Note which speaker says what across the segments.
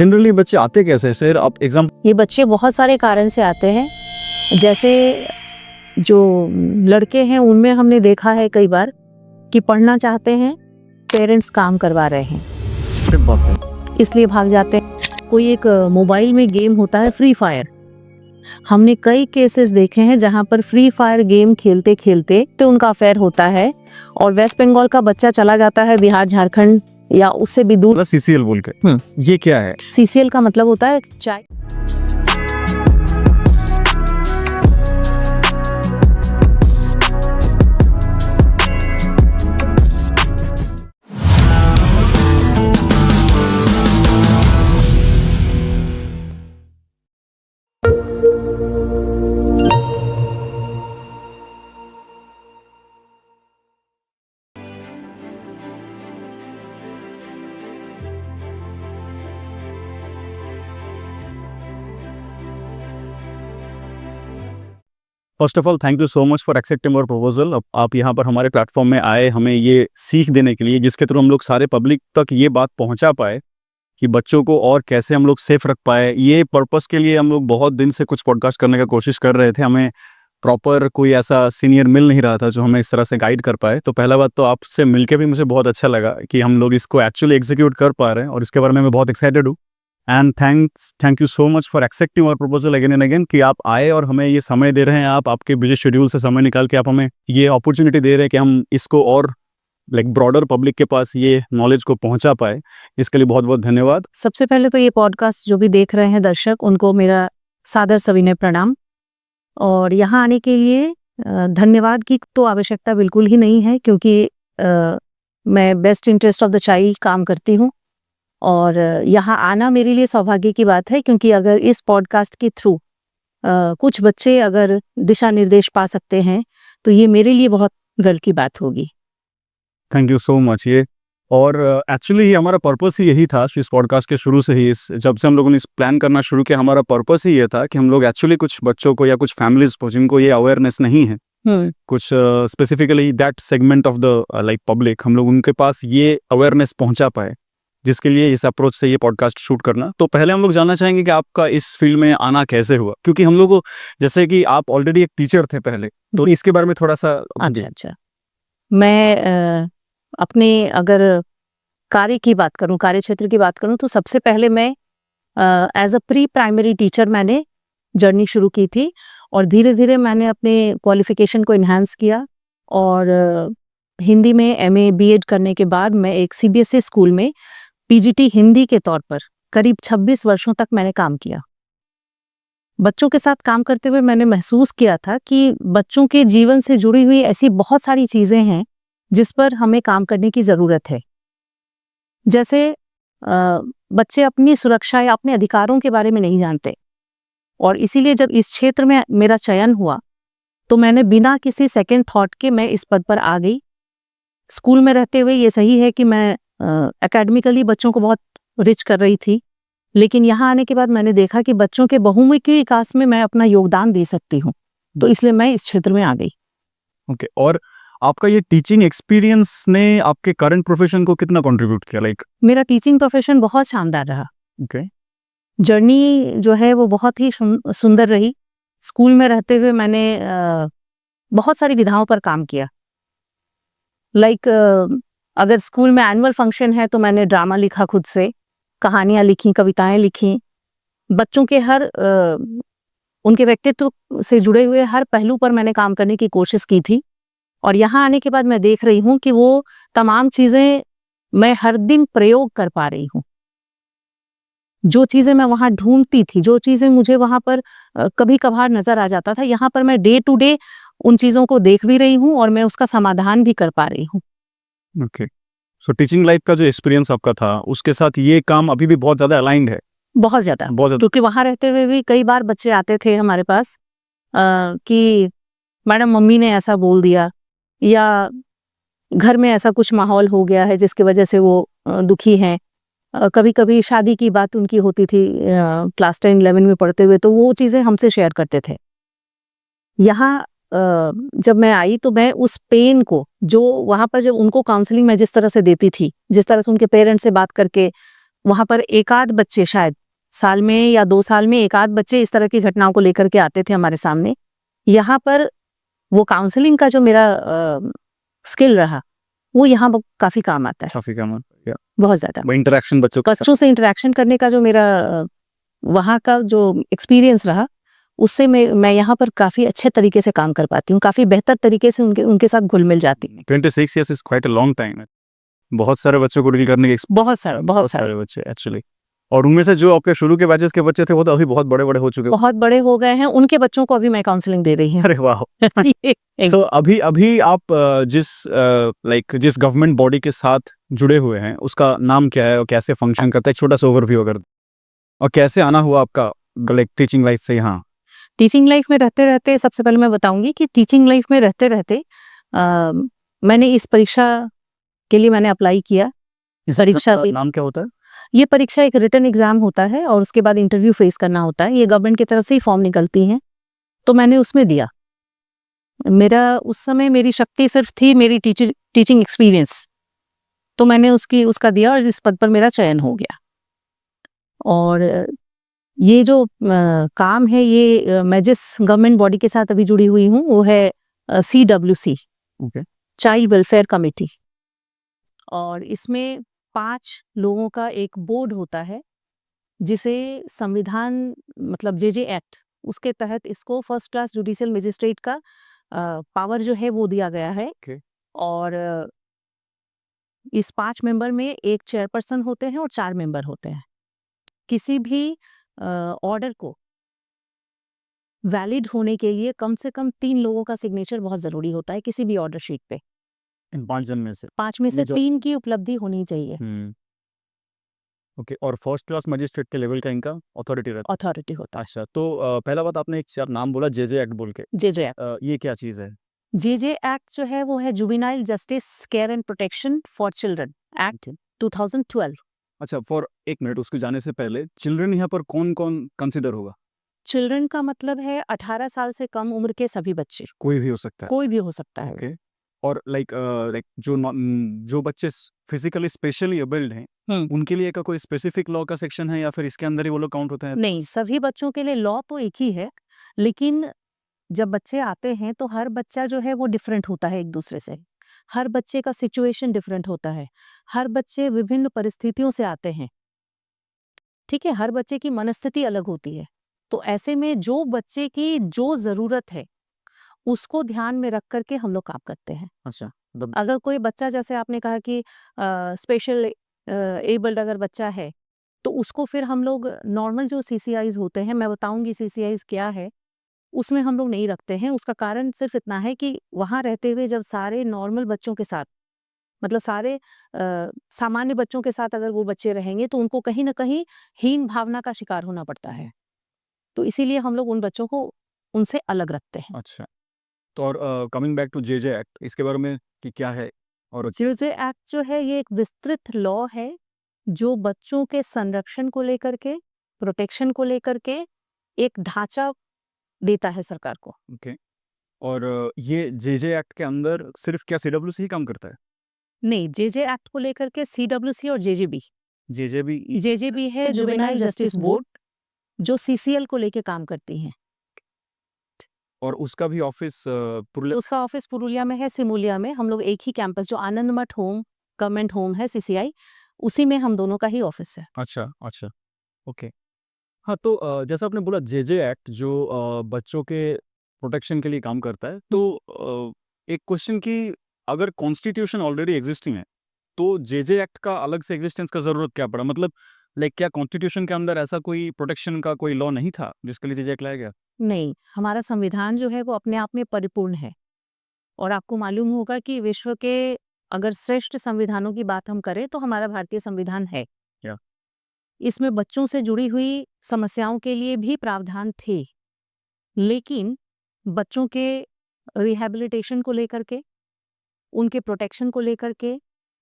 Speaker 1: Generally बच्चे आते कैसे सर? आप एग्जाम
Speaker 2: ये बच्चे बहुत सारे कारण से आते हैं। जैसे जो लड़के हैं उनमें हमने देखा है कई बार कि पढ़ना चाहते हैं, पेरेंट्स काम करवा रहे हैं
Speaker 1: से बात है।
Speaker 2: इसलिए भाग जाते हैं। कोई एक मोबाइल में गेम होता है फ्री फायर, हमने कई केसेस देखे हैं जहां पर फ्री फायर गेम खेलते खेलते तो उनका अफेयर होता है और वेस्ट बंगाल का बच्चा चला जाता है बिहार, झारखंड या उससे भी दूर।
Speaker 1: सीसीएल बोल के ये क्या है?
Speaker 2: सीसीएल का मतलब होता है चाय।
Speaker 1: First of all thank you so much for accepting our proposal. अब आप यहाँ पर हमारे प्लेटफॉर्म में आए हमें ये सीख देने के लिए, जिसके थ्रू हम लोग सारे पब्लिक तक ये बात पहुँचा पाए कि बच्चों को और कैसे हम लोग सेफ रख पाए। ये पर्पस के लिए हम लोग बहुत दिन से कुछ पॉडकास्ट करने का कोशिश कर रहे थे। हमें प्रॉपर कोई ऐसा सीनियर मिल नहीं रहा था जो हमें इस तरह से गाइड कर पाए। तो पहला बात तो आपसे मिलके भी मुझे बहुत अच्छा लगा कि हम लोग इसको एक्चुअली एग्जीक्यूट कर पा रहे हैं और इसके बारे में मैं बहुत एक्साइटेड हूँ। And thank you so much for accepting our proposal again and again कि आप आए और हमें ये समय दे रहे हैं। आप आपके बिजी शेड्यूल से समय निकाल के आप हमें ये अपॉर्चुनिटी दे रहे हैं कि हम इसको और ब्रॉडर पब्लिक के पास ये नॉलेज को पहुंचा पाए। इसके लिए बहुत बहुत धन्यवाद।
Speaker 2: सबसे पहले तो ये पॉडकास्ट जो भी देख रहे हैं दर्शक, उनको मेरा सादर सविनय प्रणाम। और यहाँ आने के लिए धन्यवाद की तो आवश्यकता बिल्कुल ही नहीं है, क्योंकि मैं best interest of the child काम करती हूँ और यहाँ आना मेरे लिए सौभाग्य की बात है, क्योंकि अगर इस पॉडकास्ट के थ्रू कुछ बच्चे अगर दिशा निर्देश पा सकते हैं तो ये मेरे लिए बहुत गर्व की बात होगी।
Speaker 1: Thank you so much. ये और एक्चुअली हमारा पर्पस ही यही था इस पॉडकास्ट के शुरू से ही, इस जब से हम लोगों ने इस प्लान करना शुरू किया, हमारा पर्पस ही ये था कि हम लोग एक्चुअली कुछ बच्चों को या कुछ फैमिलीज को जिनको ये अवेयरनेस नहीं है, कुछ specifically that segment of the like public, हम लोग उनके पास ये अवेयरनेस पहुंचा पाए, जिसके लिए इस अप्रोच से ये पॉडकास्ट शूट करना। तो पहले हम लोग जानना चाहेंगे कि आपका इस फील्ड में आना कैसे हुआ, क्योंकि हम लोग को जैसे कि आप ऑलरेडी एक टीचर थे पहले, तो इसके बारे में थोड़ा सा।
Speaker 2: अच्छा, मैं अपने अगर कार्य की बात करूं, कार्य क्षेत्र की बात करूं, तो सबसे पहले मैं as a pre primary teacher मैंने जर्नी शुरू की थी और धीरे धीरे मैंने अपने क्वालिफिकेशन को इन्हांस किया और हिंदी में एमए बीएड करने के बाद मैं एक सीबीएसई स्कूल में पीजीटी हिंदी के तौर पर करीब 26 वर्षों तक मैंने काम किया। बच्चों के साथ काम करते हुए मैंने महसूस किया था कि बच्चों के जीवन से जुड़ी हुई ऐसी बहुत सारी चीजें हैं जिस पर हमें काम करने की जरूरत है। जैसे बच्चे अपनी सुरक्षा या अपने अधिकारों के बारे में नहीं जानते, और इसीलिए जब इस क्षेत्र में मेरा चयन हुआ तो मैंने बिना किसी सेकंड थॉट के मैं इस पद पर आ गई। स्कूल में रहते हुए ये सही है कि मैं एकेडमिकली बच्चों को बहुत रिच कर रही थी, लेकिन यहाँ आने के बाद मैंने देखा कि बच्चों के बहुमुखी विकास में मैं अपना योगदान दे सकती हूँ, तो इसलिए मैं इस क्षेत्र में आ गई।
Speaker 1: ओके, और आपका ये टीचिंग एक्सपीरियंस ने आपके करंट प्रोफेशन को कितना कंट्रीब्यूट किया? लाइक
Speaker 2: मेरा टीचिंग प्रोफेशन बहुत शानदार रहा।
Speaker 1: ओके,
Speaker 2: जर्नी जो है वो बहुत ही सुंदर रही। स्कूल में रहते हुए मैंने बहुत सारी विधाओं पर काम किया। लाइक अगर स्कूल में एनुअल फंक्शन है तो मैंने ड्रामा लिखा, खुद से कहानियां लिखी, कविताएं लिखी। बच्चों के हर उनके व्यक्तित्व से जुड़े हुए हर पहलू पर मैंने काम करने की कोशिश की थी और यहाँ आने के बाद मैं देख रही हूँ कि वो तमाम चीजें मैं हर दिन प्रयोग कर पा रही हूँ। जो चीजें मैं वहां ढूंढती थी, जो चीजें मुझे वहां पर कभी कभार नजर आ जाता था, यहाँ पर मैं डे टू डे उन चीजों को देख भी रही हूँ और मैं उसका समाधान भी कर पा रही हूँ।
Speaker 1: ओके, सो टीचिंग लाइफ का जो एक्सपीरियंस आपका था उसके साथ ये काम अभी भी बहुत ज्यादा अलाइंड है।
Speaker 2: बहुत ज्यादा, क्योंकि वहां रहते हुए भी कई बार बच्चे आते थे हमारे पास कि मैडम मम्मी ने ऐसा बोल दिया या घर में ऐसा कुछ माहौल हो गया है जिसकी वजह से वो दुखी हैं। कभी कभी शादी की बात उनकी होती थी क्लास 10-11 में पढ़ते हुए, तो वो चीज़ें हमसे शेयर करते थे। यहाँ जब मैं आई तो मैं उस पेन को, जो वहाँ पर जब उनको काउंसलिंग मैं जिस तरह से देती थी, जिस तरह से उनके पेरेंट्स से बात करके वहाँ पर एक आध बच्चे शायद साल में या 2 साल में एक आध बच्चे इस तरह की घटनाओं को लेकर के आते थे हमारे सामने। यहाँ पर वो काउंसलिंग का जो मेरा स्किल रहा, वो यहाँ काफ़ी काम आता है,
Speaker 1: काफी काम या
Speaker 2: बहुत ज़्यादा।
Speaker 1: इंटरेक्शन बच्चों के साथ।
Speaker 2: बच्चों से इंटरेक्शन करने का जो मेरा वहाँ का जो एक्सपीरियंस रहा, उससे मैं यहाँ पर काफ़ी अच्छे तरीके से काम कर पाती हूँ, काफ़ी बेहतर तरीके से उनके साथ घुल-मिल जाती हूँ।
Speaker 1: 26 years is quite a long time. बहुत सारे बच्चों को डील करने के
Speaker 2: बहुत सारे
Speaker 1: बच्चे एक्चुअली। और उनमें से जो आपके शुरू के बैचेस के बच्चे थे वो तो अभी बहुत बड़े-बड़े हो चुके हैं।
Speaker 2: बहुत बड़े हो गए हैं, उनके बच्चों को अभी मैं काउंसलिंग दे रही हूँ।
Speaker 1: अरे वाह! सो अभी आप जिस गवर्नमेंट बॉडी के साथ जुड़े हुए हैं उसका नाम क्या है और कैसे फंक्शन करता है? छोटा सा ओवरव्यू अगर, और कैसे आना हुआ आपका लाइक टीचिंग लाइफ से यहाँ?
Speaker 2: टीचिंग लाइफ में रहते-रहते सबसे पहले मैं बताऊँगी कि टीचिंग लाइफ में रहते-रहते मैंने इस परीक्षा के लिए मैंने अप्लाई किया। परीक्षा
Speaker 1: का
Speaker 2: भी
Speaker 1: नाम क्या होता है?
Speaker 2: ये परीक्षा एक रिटन एग्जाम होता है और उसके बाद इंटरव्यू फेस करना होता है। ये गवर्नमेंट की तरफ से ही फॉर्म निकलती हैं, तो मैंने उसमें दिया। मेरा उस समय मेरी शक्ति सिर्फ थी मेरी टीचिंग एक्सपीरियंस, तो मैंने उसका दिया और इस पद पर मेरा चयन हो गया। और ये जो काम है ये मैं जिस गवर्नमेंट बॉडी के साथ अभी जुड़ी हुई हूँ वो है CWC,
Speaker 1: okay.
Speaker 2: Child welfare committee. और इसमें 5 लोगों का एक बोर्ड होता है, जिसे संविधान मतलब JJ एक्ट उसके तहत इसको फर्स्ट क्लास जुडिशियल मजिस्ट्रेट का पावर जो है वो दिया गया है।
Speaker 1: ओके।
Speaker 2: और इस 5 मेंबर में एक चेयरपर्सन होते हैं और 4 मेंबर होते हैं। किसी भी ऑर्डर को वैलिड होने के लिए कम से कम 3 लोगों का सिग्नेचर बहुत ज़रूरी होता है किसी भी ऑर्डर शीट पे।
Speaker 1: इन 5 जन में से?
Speaker 2: 5 में से
Speaker 1: ये जो
Speaker 2: 3 की उपलब्धि होनी चाहिए,
Speaker 1: ओके। और फर्स्ट क्लास मजिस्ट्रेट के लेवल का इनका अथॉरिटी रहता
Speaker 2: अथॉरिटी होता
Speaker 1: है? अच्छा, तो पहला बात आपने एक नाम बोला JJ एक्ट बोल के,
Speaker 2: है। JJ एक्ट
Speaker 1: ये क्या चीज़ है?
Speaker 2: JJ एक्ट जो है वो है juvenile justice care and protection for children act 2012।
Speaker 1: अच्छा, फॉर 1 मिनट उसको जाने से पहले चिल्ड्रन यहाँ पर कौन-कौन कंसीडर होगा?
Speaker 2: चिल्ड्रन का मतलब है 18 साल से कम उम्र के सभी बच्चे,
Speaker 1: कोई भी हो सकता है?
Speaker 2: कोई भी हो सकता है।
Speaker 1: ओके। और लाइक जो बच्चे फिजिकली स्पेशली एबल्ड हैं, उनके लिए का कोई स्पेसिफिक लॉ का सेक्शन है या फिर इसके अंदर ही वो लोग काउंट होते हैं?
Speaker 2: नहीं, सभी बच्चों के लिए लॉ तो एक ही है, लेकिन जब बच्चे आते हैं तो हर बच्चा जो है वो डिफरेंट होता है एक दूसरे से। हर बच्चे का सिचुएशन डिफरेंट होता है। हर बच्चे विभिन्न परिस्थितियों से आते हैं। ठीक है? हर बच्चे की मनस्थिति अलग होती है। तो ऐसे में जो बच्चे की जो ज़रूरत है, उसको ध्यान में रख कर के हम लोग काम करते हैं।
Speaker 1: अच्छा, मतलब
Speaker 2: अगर कोई बच्चा जैसे आपने कहा कि स्पेशल एबल्ड अगर बच्चा है, तो उसको फिर हम लोग नॉर्मल जो CCIs होते हैं, मैं बताऊँगी CCIs क्या है, उसमें हम लोग नहीं रखते हैं। उसका कारण सिर्फ़ इतना है कि वहाँ रहते हुए जब सारे नॉर्मल बच्चों के साथ मतलब सारे सामान्य बच्चों के साथ अगर वो बच्चे रहेंगे, तो उनको कहीं न कहीं हीन भावना का शिकार होना पड़ता है। तो इसीलिए हम लोग उन बच्चों को उनसे अलग रखते हैं।
Speaker 1: अच्छा। तो और coming back to JJ act, इसके बारे में कि क्या है? और
Speaker 2: JJ एक्ट जो है ये एक विस्तृत लॉ है, जो बच्चों के संरक्षण को लेकर के, प्रोटेक्शन को लेकर के एक ढाँचा देता है सरकार को।
Speaker 1: ओके। और ये JJ एक्ट के अंदर सिर्फ क्या CWC ही काम करता है?
Speaker 2: नहीं, JJ एक्ट को लेकर के CWC और JJB
Speaker 1: JJB
Speaker 2: है जुवेनाइल जस्टिस बोर्ड, जो CCL को लेके काम करती हैं।
Speaker 1: और उसका भी ऑफिस
Speaker 2: उसका ऑफिस पुरुलिया में है, सिमुलिया में। हम लोग एक ही कैंपस जो आनंद मठ होम गवर्नमेंट होम है CCI, उसी में हम दोनों का ही ऑफिस है।
Speaker 1: अच्छा, अच्छा, ओके। हाँ, तो जैसा आपने बोला JJ एक्ट जो बच्चों के प्रोटेक्शन के लिए काम करता है, तो एक क्वेश्चन कि अगर कॉन्स्टिट्यूशन ऑलरेडी एग्जिस्टिंग है, तो JJ एक्ट का अलग से एग्जिस्टेंस का ज़रूरत क्या पड़ा? मतलब लाइक क्या कॉन्स्टिट्यूशन के अंदर ऐसा कोई प्रोटेक्शन का कोई लॉ नहीं था, जिसके लिए JJ एक्ट लाया गया?
Speaker 2: नहीं, हमारा संविधान जो है वो अपने आप में परिपूर्ण है। और आपको मालूम होगा कि विश्व के अगर श्रेष्ठ संविधानों की बात हम करें तो हमारा भारतीय संविधान है।
Speaker 1: या
Speaker 2: इसमें बच्चों से जुड़ी हुई समस्याओं के लिए भी प्रावधान थे, लेकिन बच्चों के रिहैबिलिटेशन को लेकर के, उनके प्रोटेक्शन को लेकर के,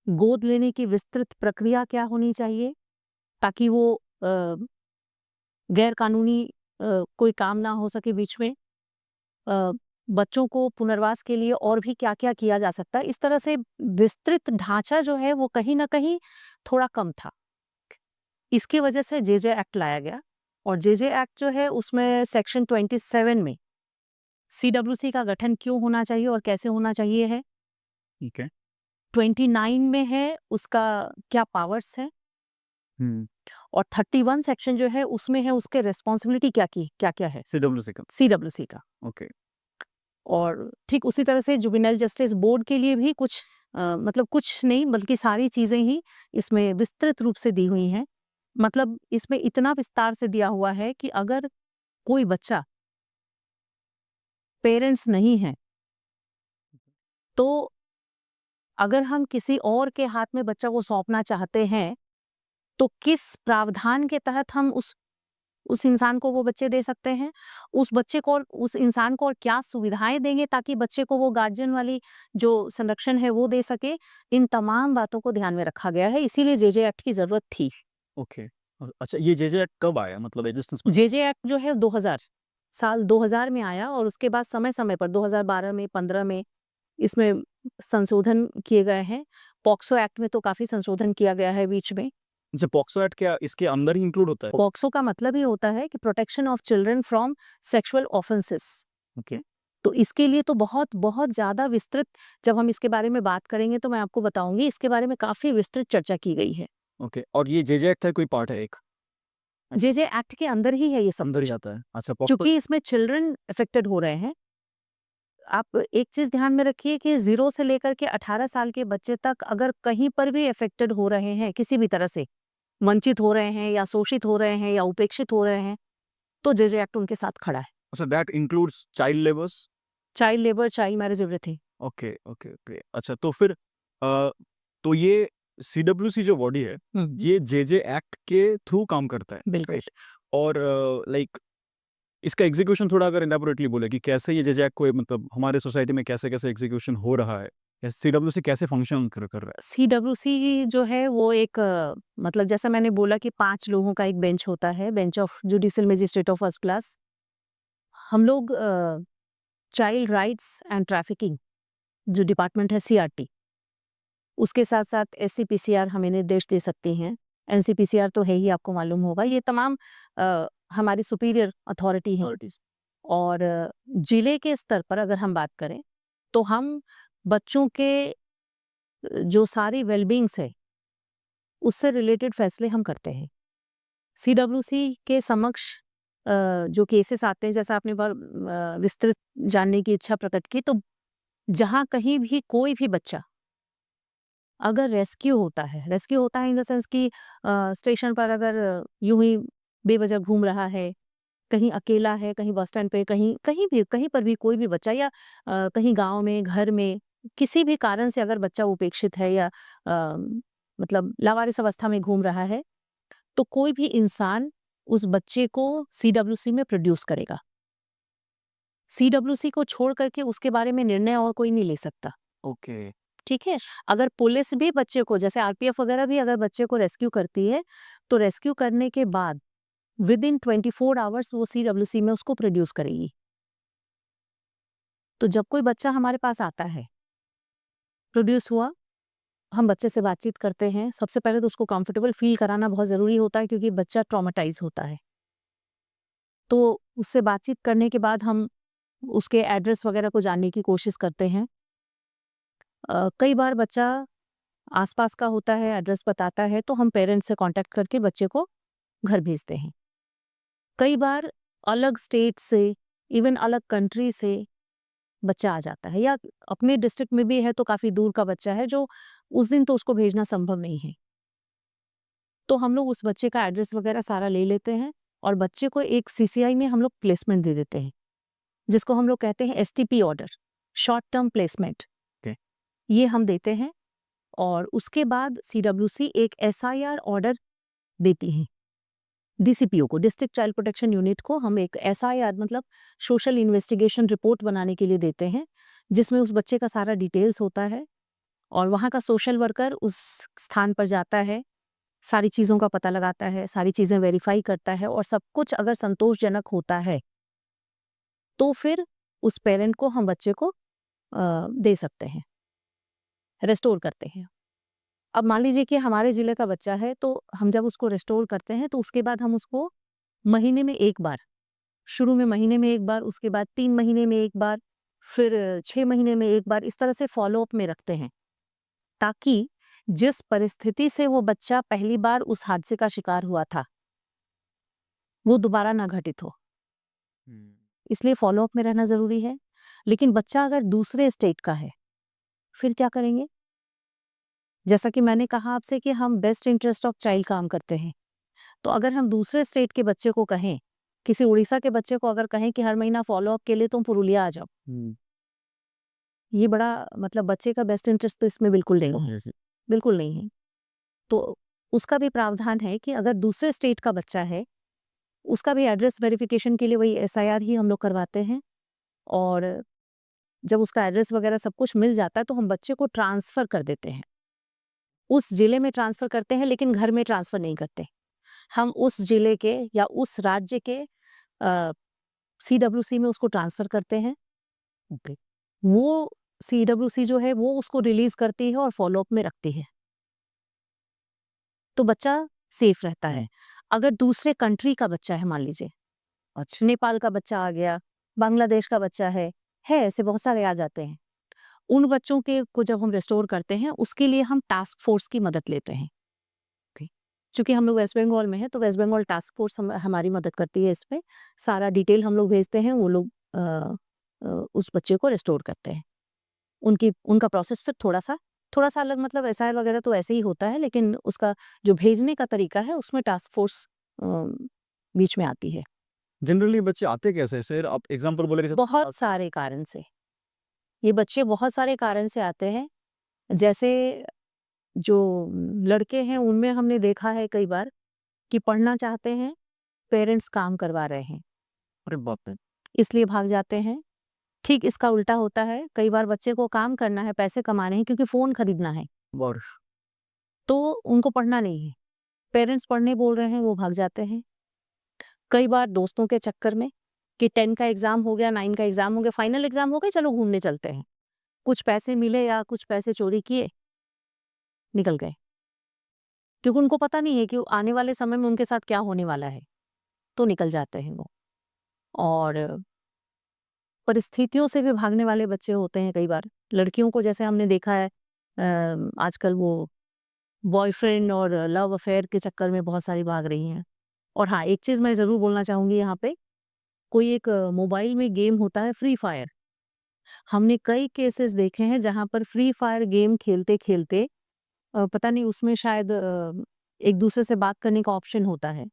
Speaker 2: गोद लेने की विस्तृत प्रक्रिया क्या होनी चाहिए ताकि वो गैर कानूनी कोई काम ना हो सके बीच में। बच्चों को पुनर्वास के लिए और भी क्या-क्या किया जा सकता है, इस तरह से विस्तृत ढाँचा जो है वो कहीं न कहीं थोड़ा कम था। इसकी वजह से जेजे एक्ट लाया गया और जेजे एक्ट जो है उसमें सेक्शन 27 में सीडब्ल्यूसी का गठन क्यों होना चाहिए और कैसे होना चाहिए है,
Speaker 1: ठीक है।
Speaker 2: 29 में है उसका क्या पावर्स है, और 31 सेक्शन जो है उसमें है उसके रिस्पॉन्सिबिलिटी क्या क्या है
Speaker 1: सीडब्ल्यूसी का। ओके।
Speaker 2: और ठीक उसी तरह से जुवेनाइल जस्टिस बोर्ड के लिए भी कुछ मतलब कुछ नहीं बल्कि सारी चीजें ही इसमें विस्तृत रूप से दी हुई हैं। मतलब इसमें इतना विस्तार से दिया हुआ है कि अगर कोई बच्चा पेरेंट्स नहीं है तो अगर हम किसी और के हाथ में बच्चा को सौंपना चाहते हैं तो किस प्रावधान के तहत हम उस इंसान को वो बच्चे दे सकते हैं, उस बच्चे को और उस इंसान को और क्या सुविधाएं देंगे ताकि बच्चे को वो गार्जियन वाली जो संरक्षण है वो दे सके, इन तमाम बातों को ध्यान में रखा गया है। इसीलिए जेजे एक्ट की जरूरत थी।
Speaker 1: ओके। अच्छा, ये जेजे एक्ट कब आया, मतलब एग्जिस्टेंस में?
Speaker 2: जेजे एक्ट जो है 2000 साल 2000 में आया और उसके बाद समय समय पर 2012 में 15 में इसमें संशोधन किए गए हैं। पॉक्सो एक्ट में तो काफी संशोधन किया गया है बीच में।
Speaker 1: अच्छा, पॉक्सो एक्ट क्या इसके अंदर ही इंक्लूड होता है?
Speaker 2: पॉक्सो का मतलब ही होता है कि protection of children from sexual offences.
Speaker 1: Okay.
Speaker 2: तो इसके लिए तो बहुत बहुत ज्यादा विस्तृत, जब हम इसके बारे में बात करेंगे तो मैं आपको बताऊंगी, इसके बारे में काफी विस्तृत चर्चा की गई है।
Speaker 1: ओके, और ये जेजे एक्ट है कोई पार्ट है एक?
Speaker 2: जेजे एक्ट के अंदर ही है ये सब
Speaker 1: अंदर ही
Speaker 2: कुछ।
Speaker 1: आता है। अच्छा, पॉक्सो।
Speaker 2: क्योंकि इसमें चिल्ड्रन अफेक्टेड हो रहे हैं। आप एक चीज ध्यान में रखिए कि 0 से लेकर के 18 साल के बच्चे तक अगर कहीं पर भी अफेक्टेड हो रहे हैं, किसी भी तरह से वंचित हो रहे हैं या शोषित हो रहे हैं या उपेक्षित हो रहे हैं, तो जेजे एक्ट उनके साथ खड़ा है।
Speaker 1: अच्छा, that includes child labours?
Speaker 2: Child labour, child marriage, everything.
Speaker 1: Okay okay okay. अच्छा, तो फिर तो ये सीडब्ल्यूसी जो बॉडी है, ये जेजे एक्ट के थ्रू काम करता है,
Speaker 2: बिल्कुल।
Speaker 1: राइट? और लाइक इसका एग्जीक्यूशन थोड़ा अगर इलेबोरेटली बोले कि कैसे ये जेजे एक्ट को मतलब हमारे सोसाइटी में कैसे कैसे एग्जीक्यूशन हो रहा है, या सीडब्ल्यूसी कैसे फंक्शन कर रहा है?
Speaker 2: सीडब्ल्यूसी जो है वो एक मतलब जैसा मैंने बोला कि 5 लोगों का एक बेंच होता है, bench of judicial magistrate of first class. हम लोग चाइल्ड राइट्स एंड ट्रैफिकिंग जो डिपार्टमेंट है सीआरटी, उसके साथ साथ एससीपीसीआर हमें निर्देश दे सकती हैं। एनसीपीसीआर तो है ही, आपको मालूम होगा। ये तमाम हमारी सुपीरियर अथॉरिटी है। और जिले के स्तर पर अगर हम बात करें तो हम बच्चों के जो सारी वेलबींग्स है उससे रिलेटेड फैसले हम करते हैं। सीडब्ल्यूसी के समक्ष जो केसेस आते हैं, जैसा आपने विस्तृत जानने की इच्छा प्रकट की, तो जहां कहीं भी कोई भी बच्चा अगर रेस्क्यू होता है इन द सेंस कि स्टेशन पर अगर यूं ही बेवजह घूम रहा है, कहीं अकेला है, कहीं बस स्टैंड पे, कहीं पर भी कोई भी बच्चा, या कहीं गांव में, घर में, किसी भी कारण से अगर बच्चा उपेक्षित है या मतलब लावारिस अवस्था में घूम रहा है, तो कोई भी इंसान उस बच्चे को सीडब्ल्यूसी में प्रोड्यूस करेगा। सीडब्ल्यूसी को छोड़ करके उसके बारे में निर्णय और कोई नहीं ले सकता।
Speaker 1: ओके।
Speaker 2: ठीक है। अगर पुलिस भी बच्चे को, जैसे आरपीएफ वगैरह भी अगर बच्चे को रेस्क्यू करती है, तो रेस्क्यू करने के बाद विद इन 24 आवर्स वो सीडब्ल्यूसी में उसको प्रोड्यूस करेगी। तो जब कोई बच्चा हमारे पास आता है, प्रोड्यूस हुआ, हम बच्चे से बातचीत करते हैं। सबसे पहले तो उसको कंफर्टेबल फील कराना बहुत ज़रूरी होता है, क्योंकि बच्चा ट्रॉमेटाइज होता है। तो उससे बातचीत करने के बाद हम उसके एड्रेस वगैरह को जानने की कोशिश करते हैं। कई बार बच्चा आसपास का होता है, एड्रेस बताता है, तो हम पेरेंट्स से कांटेक्ट करके बच्चे को घर भेजते हैं। कई बार अलग स्टेट से, इवन अलग कंट्री से बच्चा आ जाता है, या अपने डिस्ट्रिक्ट में भी है तो काफ़ी दूर का बच्चा है जो उस दिन तो उसको भेजना संभव नहीं है। तो हम लोग उस बच्चे का एड्रेस वगैरह सारा ले लेते हैं और बच्चे को एक सीसीआई में हम लोग प्लेसमेंट दे देते हैं, जिसको हम लोग कहते हैं STP order, short term placement.
Speaker 1: Okay.
Speaker 2: ये हम देते हैं और उसके बाद सीडब्ल्यूसी एक एसआईआर ऑर्डर देती है डीसीपीओ को, डिस्ट्रिक्ट चाइल्ड प्रोटेक्शन यूनिट को। हम एक एसआईआर मतलब सोशल इन्वेस्टिगेशन रिपोर्ट बनाने के लिए देते हैं, जिसमें उस बच्चे का सारा डिटेल्स होता है और वहाँ का सोशल वर्कर उस स्थान पर जाता है, सारी चीज़ों का पता लगाता है, सारी चीज़ें वेरीफाई करता है, और सब कुछ अगर संतोषजनक होता है तो फिर उस पेरेंट को हम बच्चे को दे सकते हैं, रेस्टोर करते हैं। अब मान लीजिए कि हमारे ज़िले का बच्चा है, तो हम जब उसको रिस्टोर करते हैं, तो उसके बाद हम उसको महीने में 1 बार, शुरू में महीने में 1 बार, उसके बाद 3 महीने में 1 बार, फिर 6 महीने में 1 बार, इस तरह से फ़ॉलो-अप में रखते हैं, ताकि जिस परिस्थिति से वो बच्चा पहली बार उस हादसे का शिकार हुआ था, वो दोबारा ना घटित हो। इसलिए फ़ॉलो-अप में रहना ज़रूरी है। लेकिन बच्चा अगर दूसरे स्टेट का है, फिर क्या करेंगे? जैसा कि मैंने कहा आपसे कि हम बेस्ट इंटरेस्ट ऑफ चाइल्ड काम करते हैं। तो अगर हम दूसरे स्टेट के बच्चे को कहें, किसी उड़ीसा के बच्चे को अगर कहें कि हर महीना फ़ॉलो-अप के लिए तुम पुरुलिया आ जाओ, ये बड़ा मतलब बच्चे का बेस्ट इंटरेस्ट तो इसमें बिल्कुल नहीं है, बिल्कुल नहीं है। तो उसका भी प्रावधान है कि अगर दूसरे स्टेट का बच्चा है, उसका भी एड्रेस वेरिफ़िकेशन के लिए वही एसआईआर ही हम लोग करवाते हैं, और जब उसका एड्रेस वगैरह सब कुछ मिल जाता है, तो हम बच्चे को ट्रांसफ़र कर देते हैं। उस ज़िले में ट्रांसफ़र करते हैं, लेकिन घर में ट्रांसफ़र नहीं करते। हम उस ज़िले के या उस राज्य के सीडब्ल्यूसी में उसको ट्रांसफ़र करते हैं। ओके। वो सीडब्ल्यूसी जो है, वो उसको रिलीज़ करती है और फ़ॉलो-अप में रखती है। तो बच्चा सेफ़ रहता है। अगर दूसरे कंट्री का बच्चा है, मान लीजिए, अच्छा, नेपाल का बच्चा आ गया, बांग्लादेश का बच्चा है ऐसे बहुत सारे आ जाते हैं। उन बच्चों के को जब हम रिस्टोर करते हैं, उसके लिए हम टास्क फ़ोर्स की मदद लेते हैं। ओके। चूँकि हम लोग वेस्ट बंगाल में हैं, तो वेस्ट बंगाल टास्क फ़ोर्स हमारी मदद करती है इसपे। सारा डिटेल हम लोग भेजते हैं, वो लोग उस बच्चे को रिस्टोर करते हैं। उनका प्रोसेस फिर थोड़ा-सा अलग, मतलब एसआईआर वगैरह तो ऐसे ही होता है, लेकिन उसका जो भेजने का तरीका है, उसमें टास्क फ़ोर्स बीच में आती है।
Speaker 1: जनरली बच्चे आते कैसे हैं? सर आप एग्ज़ाम्पल बोले कि
Speaker 2: बहुत सारे कारण से। ये बच्चे बहुत सारे कारण से आते हैं। जैसे जो लड़के हैं, उनमें हमने देखा है कई बार कि पढ़ना चाहते हैं, पेरेंट्स काम करवा रहे हैं,
Speaker 1: अरे बाप रे!
Speaker 2: इसलिए भाग जाते हैं। ठीक इसका उल्टा होता है, कई बार बच्चे को काम करना है, पैसे कमाने हैं, क्योंकि फ़ोन खरीदना है,
Speaker 1: और
Speaker 2: तो उनको पढ़ना नहीं है। पेरेंट्स पढ़ने बोल रहे हैं, वो भाग जाते हैं। कई बार दोस्तों के चक्कर में कि 10 का एग्ज़ाम हो गया, 9 का एग्ज़ाम हो गया, फाइनल एग्ज़ाम हो गए, चलो घूमने चलते हैं। कुछ पैसे मिले या कुछ पैसे चोरी किए, निकल गए। क्योंकि उनको पता नहीं है कि आने वाले समय में उनके साथ क्या होने वाला है, तो निकल जाते हैं वो। और परिस्थितियों से भी भागने वाले बच्चे होते हैं कई बार। लड़कियों को जैसे हमने देखा है, आजकल वो बॉयफ्रेंड और लव अफेयर के चक्कर में बहुत सारी भाग रही हैं। और हाँ, एक चीज़ मैं ज़रूर बोलना चाहूँगी यहाँ पे, कोई एक मोबाइल में गेम होता है फ्री फायर। हमने कई केसेस देखे हैं जहाँ पर फ्री फायर गेम खेलते-खेलते पता नहीं उसमें शायद एक दूसरे से बात करने का ऑप्शन होता है।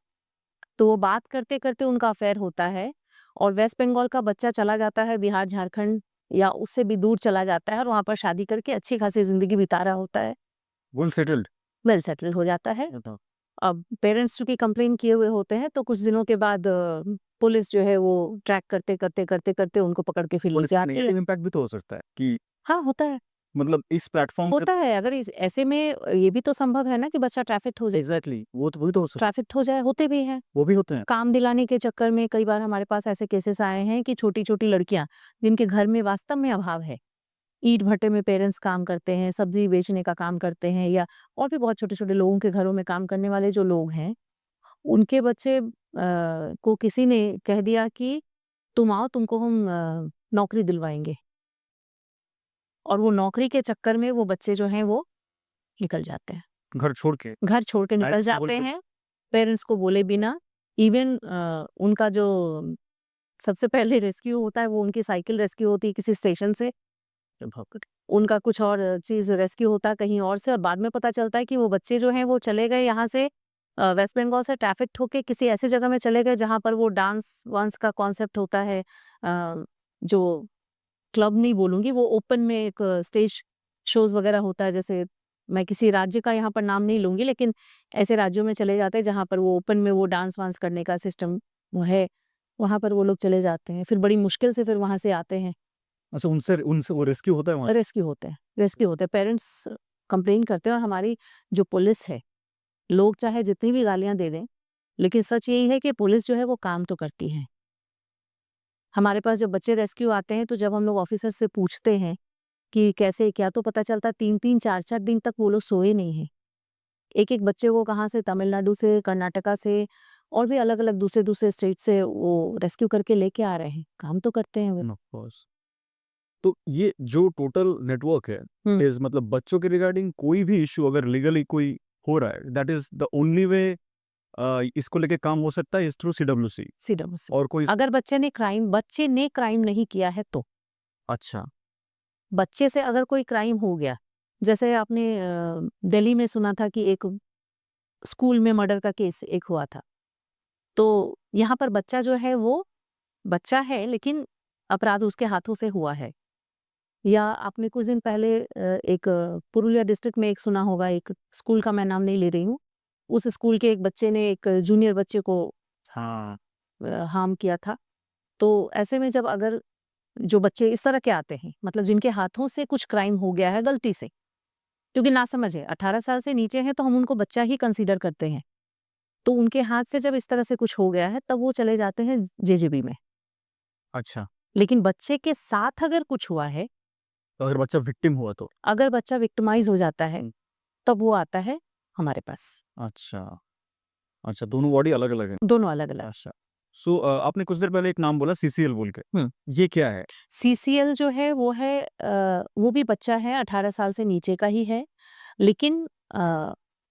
Speaker 2: तो वो बात करते-करते उनका अफेयर होता है, और वेस्ट बंगाल का बच्चा चला जाता है बिहार, झारखंड या उससे भी दूर चला जाता है, और वहाँ पर शादी करके अच्छी खासी ज़िंदगी बिता रहा होता है।
Speaker 1: Well settled.
Speaker 2: वेल सेटल हो जाता है।
Speaker 1: बताओ।
Speaker 2: अब पेरेंट्स चूँकि कंप्लेन किए हुए होते हैं, तो कुछ दिनों के बाद पुलिस जो है वो ट्रैक करते-करते उनको पकड़ के फिर
Speaker 1: और
Speaker 2: लेके
Speaker 1: इसका
Speaker 2: आती है।
Speaker 1: नेगेटिव इम्पैक्ट भी तो हो सकता है कि
Speaker 2: हाँ, होता है।
Speaker 1: मतलब इस प्लेटफ़ॉर्म पे
Speaker 2: होता है, अगर इस ऐसे में ये भी तो संभव है ना कि बच्चा ट्रैफ़िक्ड हो जाए।
Speaker 1: एग्ज़ैक्टली वो तो वही तो हो सकता है।
Speaker 2: ट्रैफ़िक्ड हो जाए, होते भी हैं।
Speaker 1: वो भी होते हैं।
Speaker 2: काम दिलाने के चक्कर में कई बार हमारे पास ऐसे केसेस आए हैं कि छोटी-छोटी लड़कियाँ, जिनके घर में वास्तव में अभाव है, ईंट-भट्टे में पेरेंट्स काम करते हैं, सब्ज़ी बेचने का काम करते हैं, या और भी बहुत छोटे-छोटे लोगों के घरों में काम करने वाले जो लोग हैं, उनके बच्चे को किसी ने कह दिया कि तुम आओ, तुमको हम नौकरी दिलवाएँगे, और वो नौकरी के चक्कर में वो बच्चे जो हैं वो निकल जाते हैं।
Speaker 1: घर छोड़ के।
Speaker 2: घर छोड़ के निकल
Speaker 1: पेरेंट्स को बोल
Speaker 2: जाते
Speaker 1: के।
Speaker 2: हैं, पेरेंट्स को बोले बिना। इवन उनका जो सबसे पहले रेस्क्यू होता है, वो उनकी साइकिल रेस्क्यू होती है किसी स्टेशन से, उनका कुछ और चीज़ रेस्क्यू होता है कहीं और से, और बाद में पता चलता है कि वो बच्चे जो हैं वो चले गए यहाँ से, वेस्ट बंगाल से ट्रैफिक होके किसी ऐसी जगह में चले गए जहाँ पर वो डांस वांस का कॉन्सेप्ट होता है। जो क्लब नहीं बोलूँगी, वो ओपन में एक स्टेज शोज़ वगैरह होता है, जैसे मैं किसी राज्य का यहाँ पर नाम नहीं लूँगी, लेकिन ऐसे राज्यों में चले जाते हैं जहाँ पर वो ओपन में वो डांस वांस करने का सिस्टम वो है, वहाँ पर वो लोग चले जाते हैं। फिर बड़ी मुश्किल से फिर वहाँ से आते हैं।
Speaker 1: अच्छा उनसे उनसे वो रेस्क्यू होता है वहाँ से?
Speaker 2: रेस्क्यू होते हैं। पेरेंट्स कंप्लेन करते हैं, और हमारी जो पुलिस है, लोग चाहे जितनी भी गालियाँ दे दें, लेकिन सच यही है कि पुलिस जो है वो काम तो करती है। हमारे पास जब बच्चे रेस्क्यू आते हैं, तो जब हम लोग ऑफिसर से पूछते हैं कि कैसे क्या, तो पता चलता 3-3 4-4 दिन तक वो लोग सोए नहीं हैं। एक एक बच्चे को कहाँ से, तमिलनाडु से, कर्नाटका से और भी अलग अलग दूसरे दूसरे स्टेट से वो रेस्क्यू करके लेके आ रहे हैं, काम तो करते हैं वो।
Speaker 1: Of course. तो ये जो टोटल नेटवर्क है इज मतलब बच्चों के रिगार्डिंग कोई भी इशू अगर लीगली कोई हो रहा है, that is the only way इसको लेके काम हो सकता है इज थ्रू CWC।
Speaker 2: CWC।
Speaker 1: और कोई
Speaker 2: अगर बच्चे ने क्राइम नहीं किया है तो,
Speaker 1: अच्छा
Speaker 2: बच्चे से अगर कोई क्राइम हो गया, जैसे आपने दिल्ली में सुना था कि एक स्कूल में मर्डर का केस एक हुआ था, तो यहाँ पर बच्चा जो है वो बच्चा है लेकिन अपराध उसके हाथों से हुआ है। या आपने कुछ दिन पहले एक पुरुलिया डिस्ट्रिक्ट में एक सुना होगा, एक स्कूल का मैं नाम नहीं ले रही हूँ, उस स्कूल के एक बच्चे ने एक जूनियर बच्चे को
Speaker 1: हाँ
Speaker 2: हार्म किया था। तो ऐसे में जब अगर जो बच्चे इस तरह के आते हैं, मतलब जिनके हाथों से कुछ क्राइम हो गया है गलती से, क्योंकि ना समझ है, 18 साल से नीचे हैं तो हम उनको बच्चा ही कंसीडर करते हैं, तो उनके हाथ से जब इस तरह से कुछ हो गया है तब वो चले जाते हैं JJB में।
Speaker 1: अच्छा।
Speaker 2: लेकिन बच्चे के साथ अगर कुछ हुआ है,
Speaker 1: तो अगर बच्चा विक्टिम हुआ तो
Speaker 2: अगर बच्चा विक्टिमाइज हो जाता है, तब वो आता है हमारे पास।
Speaker 1: अच्छा अच्छा, दोनों बॉडी अलग अलग है।
Speaker 2: दोनों अलग अलग।
Speaker 1: अच्छा। सो आपने कुछ देर पहले एक नाम बोला CCL बोल के, ये क्या है?
Speaker 2: CCL जो है वो है वो भी बच्चा है, 18 साल से नीचे का ही है, लेकिन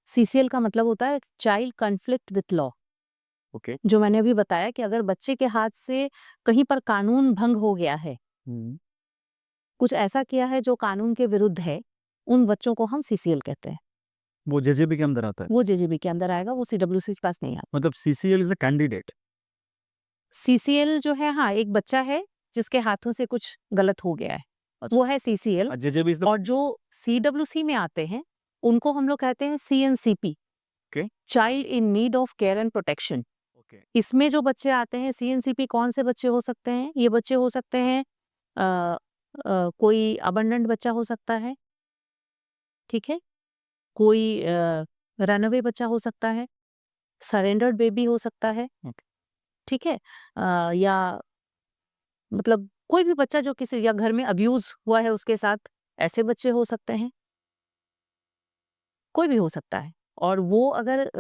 Speaker 2: CCL का मतलब होता है child conflict with law.
Speaker 1: Okay.
Speaker 2: जो मैंने अभी बताया कि अगर बच्चे के हाथ से कहीं पर कानून भंग हो गया है, कुछ ऐसा किया है जो कानून के विरुद्ध है, उन बच्चों को हम CCL कहते हैं।
Speaker 1: वो JJB के अंदर आता है?
Speaker 2: वो JJB के अंदर आएगा, वो CWC के पास नहीं आता।
Speaker 1: मतलब CCL is a candidate?
Speaker 2: CCL जो है, हाँ, एक बच्चा है जिसके हाथों से कुछ गलत हो गया है, वो है CCL।
Speaker 1: JJB इज द
Speaker 2: और जो CWC में आते हैं उनको हम लोग कहते हैं CNCP, child in need of care and protection.
Speaker 1: Okay.
Speaker 2: इसमें जो बच्चे आते हैं CNCP, कौन से बच्चे हो सकते हैं? ये बच्चे हो सकते हैं कोई अबंडेंट बच्चा हो सकता है, ठीक है, कोई रनअवे बच्चा हो सकता है, सरेंडर्ड बेबी हो सकता है, ठीक है, या मतलब कोई भी बच्चा जो किसी या घर में अब्यूज हुआ है उसके साथ, ऐसे बच्चे हो सकते हैं, कोई भी हो सकता है। और वो अगर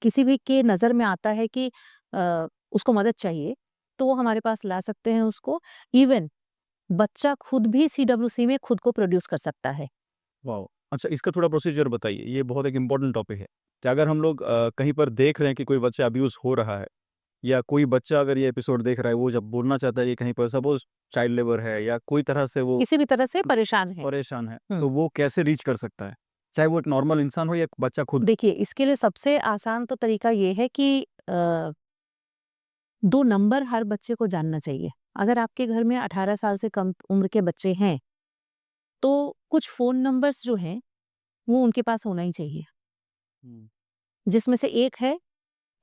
Speaker 2: किसी भी के नज़र में आता है कि उसको मदद चाहिए, तो वो हमारे पास ला सकते हैं उसको। इवन बच्चा खुद भी CWC में खुद को प्रोड्यूस कर सकता है।
Speaker 1: वाओ। अच्छा, इसका थोड़ा प्रोसीजर बताइए, ये बहुत एक इम्पोर्टेंट टॉपिक है कि अगर हम लोग कहीं पर देख रहे हैं कि कोई बच्चा अब्यूज हो रहा है, या कोई बच्चा अगर ये एपिसोड देख रहा है, वो जब बोलना चाहता है कि कहीं पर सपोज चाइल्ड लेबर है या कोई तरह से वो
Speaker 2: किसी भी तरह से परेशान है,
Speaker 1: तो वो कैसे रीच कर सकता है, चाहे वो एक नॉर्मल इंसान हो या एक बच्चा खुद?
Speaker 2: देखिए, इसके लिए सबसे आसान तो तरीका ये है कि 2 नंबर हर बच्चे को जानना चाहिए। अगर आपके घर में 18 साल से कम उम्र के बच्चे हैं, तो कुछ फ़ोन नंबर्स जो हैं, वो उनके पास होना ही चाहिए। जिसमें से एक है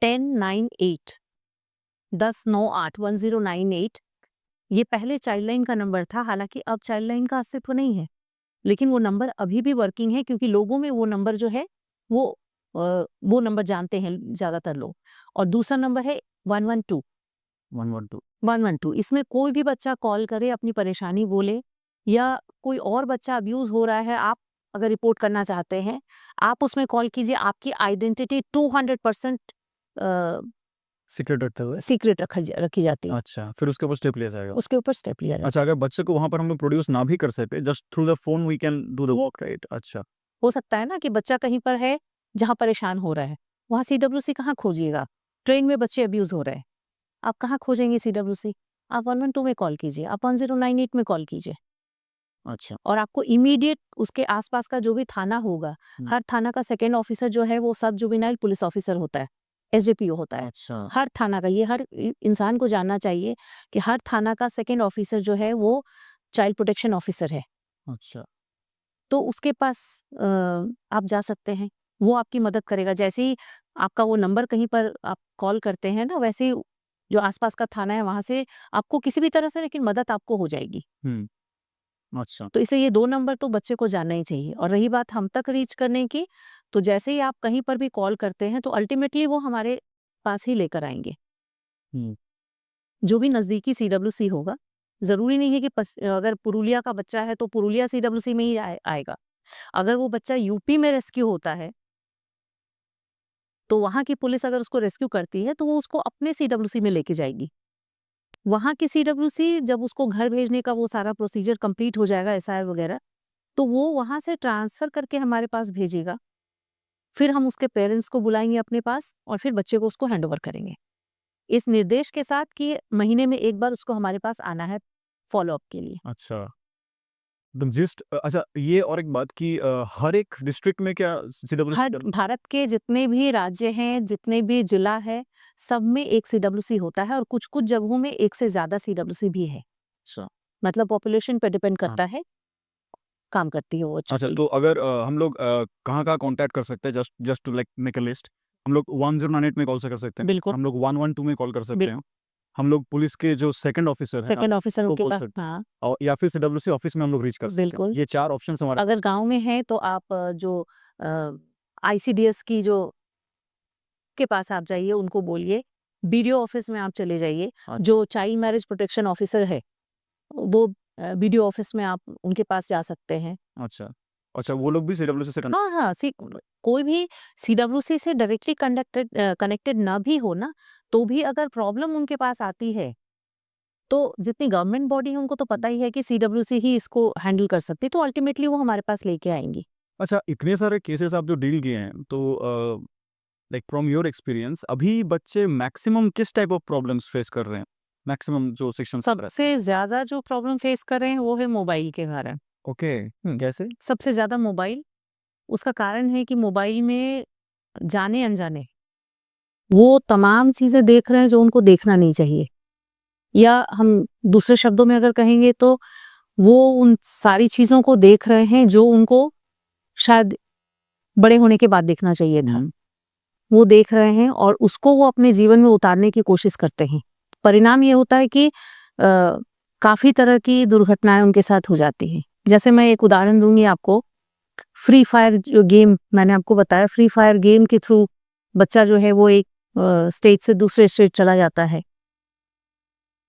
Speaker 2: 1098 1098 1098। ये पहले चाइल्डलाइन का नंबर था, हालाँकि अब चाइल्डलाइन का अस्तित्व नहीं है, लेकिन वो नंबर अभी भी वर्किंग है, क्योंकि लोगों में वो नंबर जो है वो नंबर जानते हैं ज़्यादातर लोग। और दूसरा नंबर है 112
Speaker 1: 112।
Speaker 2: 112। इसमें कोई भी बच्चा कॉल करे, अपनी परेशानी बोले, या कोई और बच्चा अब्यूज़ हो रहा है, आप अगर रिपोर्ट करना चाहते हैं, आप उसमें कॉल कीजिए। आपकी आइडेंटिटी 200%
Speaker 1: सीक्रेट रखते हुए?
Speaker 2: सीक्रेट रखी जाती है।
Speaker 1: अच्छा, फिर उसके ऊपर स्टेप लिया जाएगा?
Speaker 2: उसके ऊपर स्टेप लिया जाता है।
Speaker 1: अच्छा, अगर बच्चे को वहाँ पर हम लोग प्रोड्यूस ना भी कर सके, just through the phone we can do the work, right? अच्छा।
Speaker 2: हो सकता है ना कि बच्चा कहीं पर है जहाँ परेशान हो रहा है, वहाँ CWC कहाँ खोजिएगा? ट्रेन में बच्चे अब्यूज़ हो रहे हैं, आप कहाँ खोजेंगे CWC? आप 112 में कॉल कीजिए, आप 1098 में कॉल कीजिए।
Speaker 1: अच्छा।
Speaker 2: और आपको इमीडिएट उसके आसपास का जो भी थाना होगा, हर थाना का सेकंड ऑफिसर जो है वो सब जुवेनाइल पुलिस ऑफिसर होता है, SJPO होता है।
Speaker 1: अच्छा।
Speaker 2: हर थाना का, ये हर इंसान को जानना चाहिए कि हर थाना का सेकंड ऑफिसर जो है वो चाइल्ड प्रोटेक्शन ऑफिसर है।
Speaker 1: अच्छा।
Speaker 2: तो उसके पास आप जा सकते हैं, वो आपकी मदद करेगा। जैसे ही आपका वो नंबर कहीं पर आप कॉल करते हैं ना, वैसे ही जो आसपास का थाना है वहाँ से आपको किसी भी तरह से, लेकिन मदद आपको हो जाएगी।
Speaker 1: अच्छा।
Speaker 2: तो इसलिए ये 2 नंबर तो बच्चे को जानना ही चाहिए। और रही बात हम तक रीच करने की, तो जैसे ही आप कहीं पर भी कॉल करते हैं तो अल्टीमेटली वो हमारे पास ही लेकर आएँगे। जो भी नज़दीकी CWC होगा, ज़रूरी नहीं है कि अगर पुरुलिया का बच्चा है तो पुरुलिया CWC में ही आएगा। अगर वो बच्चा यूपी में रेस्क्यू होता है, तो वहाँ की पुलिस अगर उसको रेस्क्यू करती है तो वो उसको अपने सीडब्ल्यूसी में लेके जाएगी। वहाँ की सीडब्ल्यूसी जब उसको घर भेजने का वो सारा प्रोसीजर कंप्लीट हो जाएगा, एसआईआर वगैरह, तो वो वहाँ से ट्रांसफर करके हमारे पास भेजेगा। फिर हम उसके पेरेंट्स को बुलाएंगे अपने पास और फिर बच्चे को उसको हैंड ओवर करेंगे, इस निर्देश के साथ कि महीने में एक बार उसको हमारे पास आना है फॉलो अप के लिए।
Speaker 1: अच्छा, अच्छा, ये और एक बात कि हर एक डिस्ट्रिक्ट में क्या सीडब्ल्यूसी
Speaker 2: हर भारत के जितने भी राज्य हैं, जितने भी जिला है, सब में एक सीडब्ल्यूसी होता है और कुछ-कुछ जगहों में एक से ज़्यादा सीडब्ल्यूसी भी है।
Speaker 1: अच्छा।
Speaker 2: मतलब पॉपुलेशन पे डिपेंड
Speaker 1: हाँ।
Speaker 2: करता है, काम करती है वो
Speaker 1: अच्छा,
Speaker 2: अच्छी।
Speaker 1: तो अगर हम लोग कहाँ-कहाँ कॉन्टैक्ट कर सकते हैं, just just to like make a list? हम लोग 1098 में कॉल से कर सकते हैं,
Speaker 2: बिल्कुल,
Speaker 1: हम लोग 112 में कॉल कर सकते
Speaker 2: बिल
Speaker 1: हैं, हम लोग पुलिस के जो सेकंड ऑफिसर हैं
Speaker 2: सेकंड ऑफिसर
Speaker 1: को
Speaker 2: के
Speaker 1: बोल
Speaker 2: पास,
Speaker 1: सकते
Speaker 2: हाँ,
Speaker 1: हैं और या फिर सीडब्ल्यूसी ऑफिस में हम लोग रीच कर सकते हैं।
Speaker 2: बिल्कुल।
Speaker 1: ये 4 ऑप्शंस हमारे
Speaker 2: अगर
Speaker 1: पास।
Speaker 2: गाँव में हैं तो आप जो आईसीडीएस की जो के पास आप जाइए, उनको बोलिए। बीडीओ ऑफिस में आप चले जाइए,
Speaker 1: हाँ।
Speaker 2: जो चाइल्ड मैरिज प्रोटेक्शन ऑफिसर है, वो बीडीओ ऑफिस में आप उनके पास जा सकते हैं।
Speaker 1: अच्छा। अच्छा, वो लोग भी सीडब्ल्यूसी से
Speaker 2: हाँ, हाँ, कोई भी सीडब्ल्यूसी से डायरेक्टली कनेक्टेड ना भी हो ना, तो भी अगर प्रॉब्लम उनके पास आती है, तो जितनी गवर्नमेंट बॉडी है उनको तो पता ही है कि सीडब्ल्यूसी ही इसको हैंडल कर सकती है, तो अल्टीमेटली वो हमारे पास लेके आएँगी।
Speaker 1: अच्छा, इतने सारे केसेस आप जो डील किए हैं, तो लाइक फ्रॉम योर एक्सपीरियंस अभी बच्चे मैक्सिमम किस टाइप ऑफ प्रॉब्लम्स फेस कर रहे हैं? मैक्सिमम जो सेक्शन
Speaker 2: सबसे ज़्यादा जो प्रॉब्लम फेस कर रहे हैं वो है मोबाइल के कारण।
Speaker 1: ओके, कैसे?
Speaker 2: सबसे ज़्यादा मोबाइल, उसका कारण है कि मोबाइल में जाने-अनजाने वो तमाम चीज़ें देख रहे हैं जो उनको देखना नहीं चाहिए। या हम दूसरे शब्दों में अगर कहेंगे तो वो उन सारी चीज़ों को देख रहे हैं जो उनको शायद बड़े होने के बाद देखना चाहिए था।
Speaker 1: हुँ।
Speaker 2: वो देख रहे हैं और उसको वो अपने जीवन में उतारने की कोशिश करते हैं। परिणाम ये होता है कि काफ़ी तरह की दुर्घटनाएँ उनके साथ हो जाती हैं। जैसे मैं एक उदाहरण दूँगी आपको, फ्री फायर जो गेम मैंने आपको बताया, फ्री फायर गेम के थ्रू बच्चा जो है वो एक स्टेट से दूसरे स्टेट चला जाता है।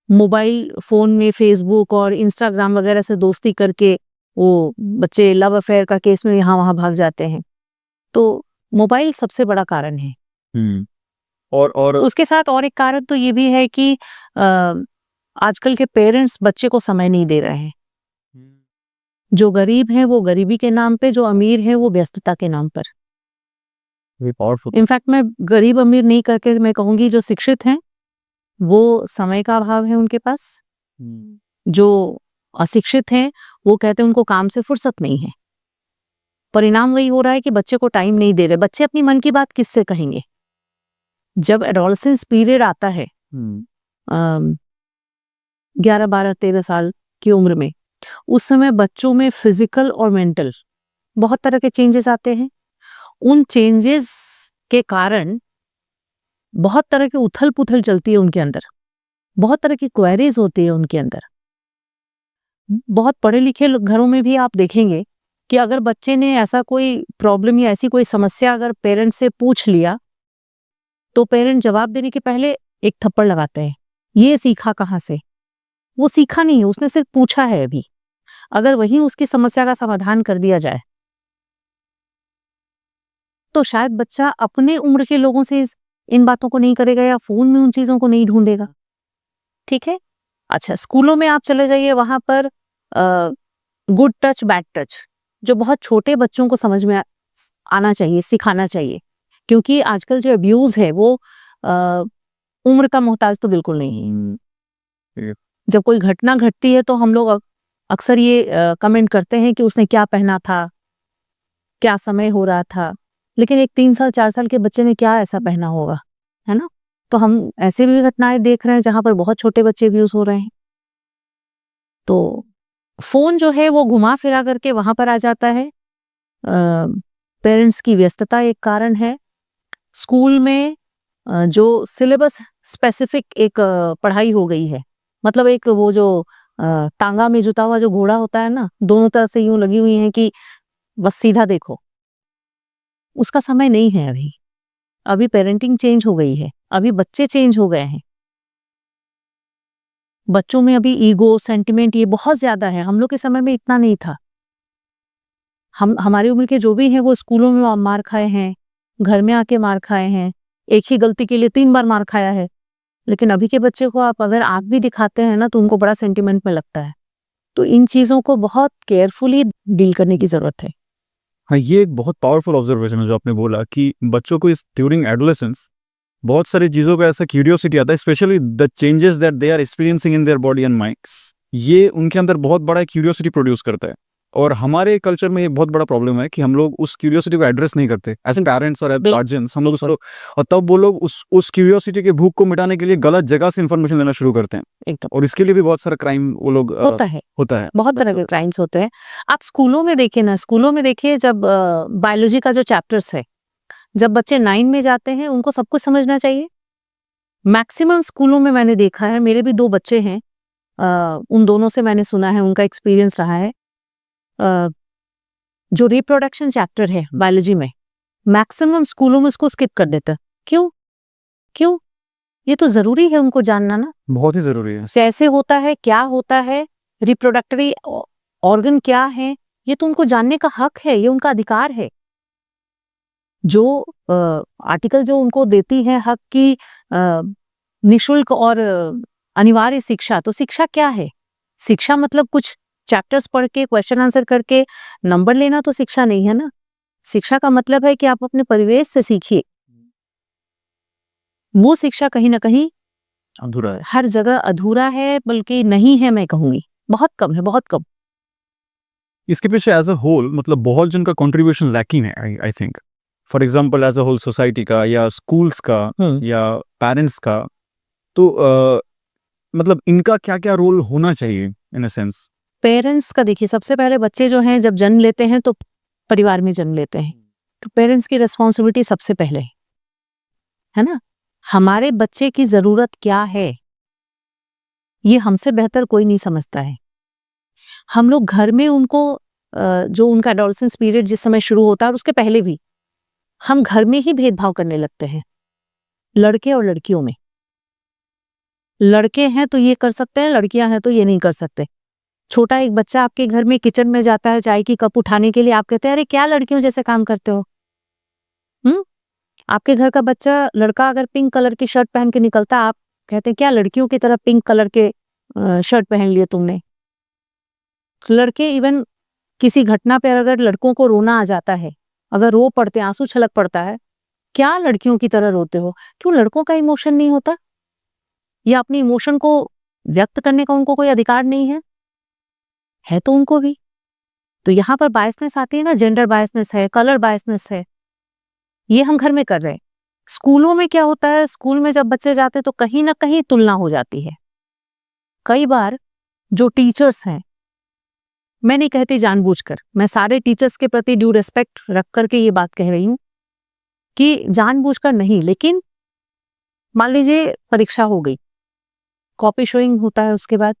Speaker 2: मोबाइल फ़ोन में फ़ेसबुक और इंस्टाग्राम वगैरह से दोस्ती करके वो बच्चे लव अफ़ेयर का केस में यहाँ-वहाँ भाग जाते हैं। तो मोबाइल सबसे बड़ा कारण है।
Speaker 1: हुँ। और
Speaker 2: उसके साथ और एक कारण तो ये भी है कि आजकल के पेरेंट्स बच्चे को समय नहीं दे रहे हैं।
Speaker 1: हुँ।
Speaker 2: जो गरीब हैं वो गरीबी के नाम पे, जो अमीर हैं वो व्यस्तता के नाम पर।
Speaker 1: ये पावरफुल।
Speaker 2: इनफैक्ट मैं गरीब-अमीर नहीं करके मैं कहूँगी जो शिक्षित हैं, वो समय का अभाव है उनके पास।
Speaker 1: हुँ।
Speaker 2: जो अशिक्षित हैं, वो कहते हैं उनको काम से फुर्सत नहीं है। परिणाम वही हो रहा है कि बच्चे को टाइम नहीं दे रहे। बच्चे अपनी मन की बात किससे कहेंगे? जब एडोलसेंस पीरियड आता है
Speaker 1: हुँ।
Speaker 2: 11, 12, 13 साल की उम्र में, उस समय बच्चों में फिजिकल और मेंटल बहुत तरह के चेंजेस आते हैं। उन चेंजेस के कारण बहुत तरह की उथल-पुथल चलती है उनके अंदर। बहुत तरह की क्वेरीज होती है उनके अंदर। बहुत पढ़े-लिखे घरों में भी आप देखेंगे कि अगर बच्चे ने ऐसा कोई प्रॉब्लम या ऐसी कोई समस्या अगर पेरेंट्स से पूछ लिया, तो पेरेंट जवाब देने के पहले एक थप्पड़ लगाते हैं। ये सीखा कहाँ से? वो सीखा नहीं है, उसने सिर्फ पूछा है अभी। अगर वहीं उसकी समस्या का समाधान कर दिया जाए, तो शायद बच्चा अपने उम्र के लोगों से इन बातों को नहीं करेगा या फ़ोन में उन चीज़ों को नहीं ढूँढेगा। ठीक है? अच्छा, स्कूलों में आप चले जाइए, वहाँ पर गुड टच, बैड टच जो बहुत छोटे बच्चों को समझ में आना चाहिए, सिखाना चाहिए। क्योंकि आजकल जो अब्यूज़ है वो अ, उम्र का मोहताज तो बिल्कुल नहीं है।
Speaker 1: हुँ। ये
Speaker 2: जब कोई घटना घटती है तो हम लोग अक्सर ये कमेंट करते हैं कि उसने क्या पहना था, क्या समय हो रहा था। लेकिन एक 3 साल 4 साल के बच्चे ने क्या ऐसा पहना होगा, है ना? तो हम ऐसे भी घटनाएँ देख रहे हैं जहाँ पर बहुत छोटे बच्चे अब्यूज़ हो रहे हैं। तो फ़ोन जो है वो घुमा-फिरा करके वहाँ पर आ जाता है। पेरेंट्स की व्यस्तता एक कारण है। स्कूल में जो सिलेबस स्पेसिफिक एक पढ़ाई हो गई है। मतलब एक वो जो टाँगा में जुता हुआ जो घोड़ा होता है ना, दोनों तरफ से यूँ लगी हुई हैं कि बस सीधा देखो। उसका समय नहीं है अभी। अभी पेरेंटिंग चेंज हो गई है। अभी बच्चे चेंज हो गए हैं। बच्चों में अभी ईगो, सेंटिमेंट ये बहुत ज़्यादा है। हम लोग के समय में इतना नहीं था। हमारी उम्र के जो भी हैं वो स्कूलों में मार खाए हैं, घर में आके मार खाए हैं, एक ही गलती के लिए 3 बार मार खाया है। लेकिन अभी के बच्चे को आप अगर आँख भी दिखाते हैं ना तो उनको बड़ा सेंटिमेंट में लगता है। तो इन चीज़ों को बहुत केयरफुली डील करने की ज़रूरत है।
Speaker 1: हाँ, ये एक बहुत पावरफुल ऑब्जर्वेशन है जो आपने बोला कि बच्चों को इस ड्यूरिंग एडोलेसेंस बहुत सारी चीज़ों का ऐसा क्यूरियोसिटी आता है, specially the changes that they are experiencing in their body and minds. ये उनके अंदर बहुत बड़ा क्यूरियोसिटी प्रोड्यूस करता है और हमारे कल्चर में ये बहुत बड़ा प्रॉब्लम है कि हम लोग उस क्यूरियोसिटी को एड्रेस नहीं करते एज एन पेरेंट्स और एज गार्जियंस। हम लोग उसको, और तब वो लोग उस क्यूरियोसिटी के भूख को मिटाने के लिए गलत जगह से इन्फॉर्मेशन लेना शुरू करते हैं
Speaker 2: एकदम
Speaker 1: और इसके लिए भी बहुत सारा क्राइम वो लोग
Speaker 2: होता है। बहुत तरह
Speaker 1: बच्चों
Speaker 2: के क्राइम्स होते हैं। आप स्कूलों में देखिए ना, स्कूलों में देखिए जब बायोलॉजी का जो चैप्टर्स है, जब बच्चे 9 में जाते हैं उनको सब कुछ समझना चाहिए। मैक्सिमम स्कूलों में मैंने देखा है, मेरे भी 2 बच्चे हैं, उन दोनों से मैंने सुना है, उनका एक्सपीरियंस रहा है। जो रिप्रोडक्शन चैप्टर है बायोलॉजी में, मैक्सिमम स्कूलों में उसको स्किप कर देता है। क्यों? क्यों? ये तो ज़रूरी है उनको जानना ना,
Speaker 1: बहुत ही ज़रूरी है।
Speaker 2: कैसे होता है, क्या होता है, रिप्रोडक्टरी ऑर्गन क्या है, ये तो उनको जानने का हक है, ये उनका अधिकार है। जो आर्टिकल जो उनको देती है हक की निःशुल्क और अनिवार्य शिक्षा, तो शिक्षा क्या है? शिक्षा मतलब कुछ चैप्टर्स पढ़ के क्वेश्चन आंसर करके नंबर लेना तो शिक्षा नहीं है ना। शिक्षा का मतलब है कि आप अपने परिवेश से सीखिए। वो शिक्षा कहीं ना कहीं
Speaker 1: अधूरा है।
Speaker 2: हर जगह अधूरा है, बल्कि नहीं है मैं कहूंगी, बहुत कम है, बहुत कम।
Speaker 1: इसके पीछे एज अ होल मतलब बहुत जन का कंट्रीब्यूशन लैकिंग है, I think. For example as a whole society का या स्कूल्स का या पेरेंट्स का, तो मतलब इनका क्या क्या रोल होना चाहिए इन अ सेंस?
Speaker 2: पेरेंट्स का देखिए, सबसे पहले बच्चे जो हैं जब जन्म लेते हैं तो परिवार में जन्म लेते हैं, तो पेरेंट्स की रिस्पॉन्सिबिलिटी सबसे पहले है ना। हमारे बच्चे की जरूरत क्या है ये हमसे बेहतर कोई नहीं समझता है। हम लोग घर में उनको जो उनका एडोलेसेंस पीरियड जिस समय शुरू होता है और उसके पहले भी हम घर में ही भेदभाव करने लगते हैं, लड़के और लड़कियों में। लड़के हैं तो ये कर सकते हैं, लड़कियां हैं तो ये नहीं कर सकते। छोटा एक बच्चा आपके घर में किचन में जाता है चाय की कप उठाने के लिए, आप कहते हैं अरे क्या लड़कियों जैसे काम करते हो। आपके घर का बच्चा लड़का अगर पिंक कलर की शर्ट पहन के निकलता, आप कहते हैं क्या लड़कियों की तरह पिंक कलर के शर्ट पहन लिए तुमने। लड़के इवन किसी घटना पर अगर लड़कों को रोना आ जाता है, अगर रो पड़ते, आंसू छलक पड़ता है, क्या लड़कियों की तरह रोते हो? क्यों लड़कों का इमोशन नहीं होता? या अपने इमोशन को व्यक्त करने का उनको कोई अधिकार नहीं है? है तो उनको भी। तो यहाँ पर बायसनेस आती है ना, जेंडर बायसनेस है, कलर बायसनेस है, ये हम घर में कर रहे हैं। स्कूलों में क्या होता है, स्कूल में जब बच्चे जाते हैं तो कहीं ना कहीं तुलना हो जाती है। कई बार जो टीचर्स हैं, मैं नहीं कहती जानबूझकर, मैं सारे टीचर्स के प्रति ड्यू रिस्पेक्ट रख करके ये बात कह रही हूँ कि जानबूझकर नहीं, लेकिन मान लीजिए परीक्षा हो गई, कॉपी शोइंग होता है, उसके बाद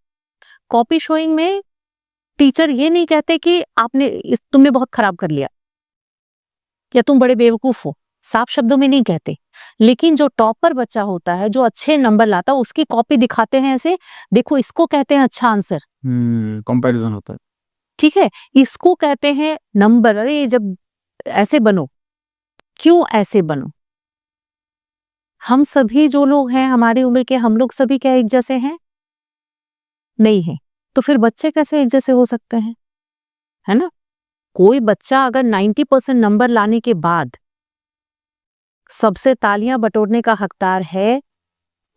Speaker 2: कॉपी शोइंग में टीचर ये नहीं कहते कि तुमने बहुत खराब कर लिया या तुम बड़े बेवकूफ हो, साफ शब्दों में नहीं कहते। लेकिन जो टॉपर बच्चा होता है, जो अच्छे नंबर लाता है, उसकी कॉपी दिखाते हैं ऐसे, देखो इसको कहते हैं अच्छा आंसर।
Speaker 1: कंपैरिजन होता है।
Speaker 2: ठीक है, इसको कहते हैं नंबर। अरे जब ऐसे बनो, क्यों ऐसे बनो? हम सभी जो लोग हैं हमारी उम्र के, हम लोग सभी क्या एक जैसे हैं? नहीं है। तो फिर बच्चे कैसे एक जैसे हो सकते हैं? है ना। कोई बच्चा अगर 90% नंबर लाने के बाद सबसे तालियां बटोरने का हकदार है,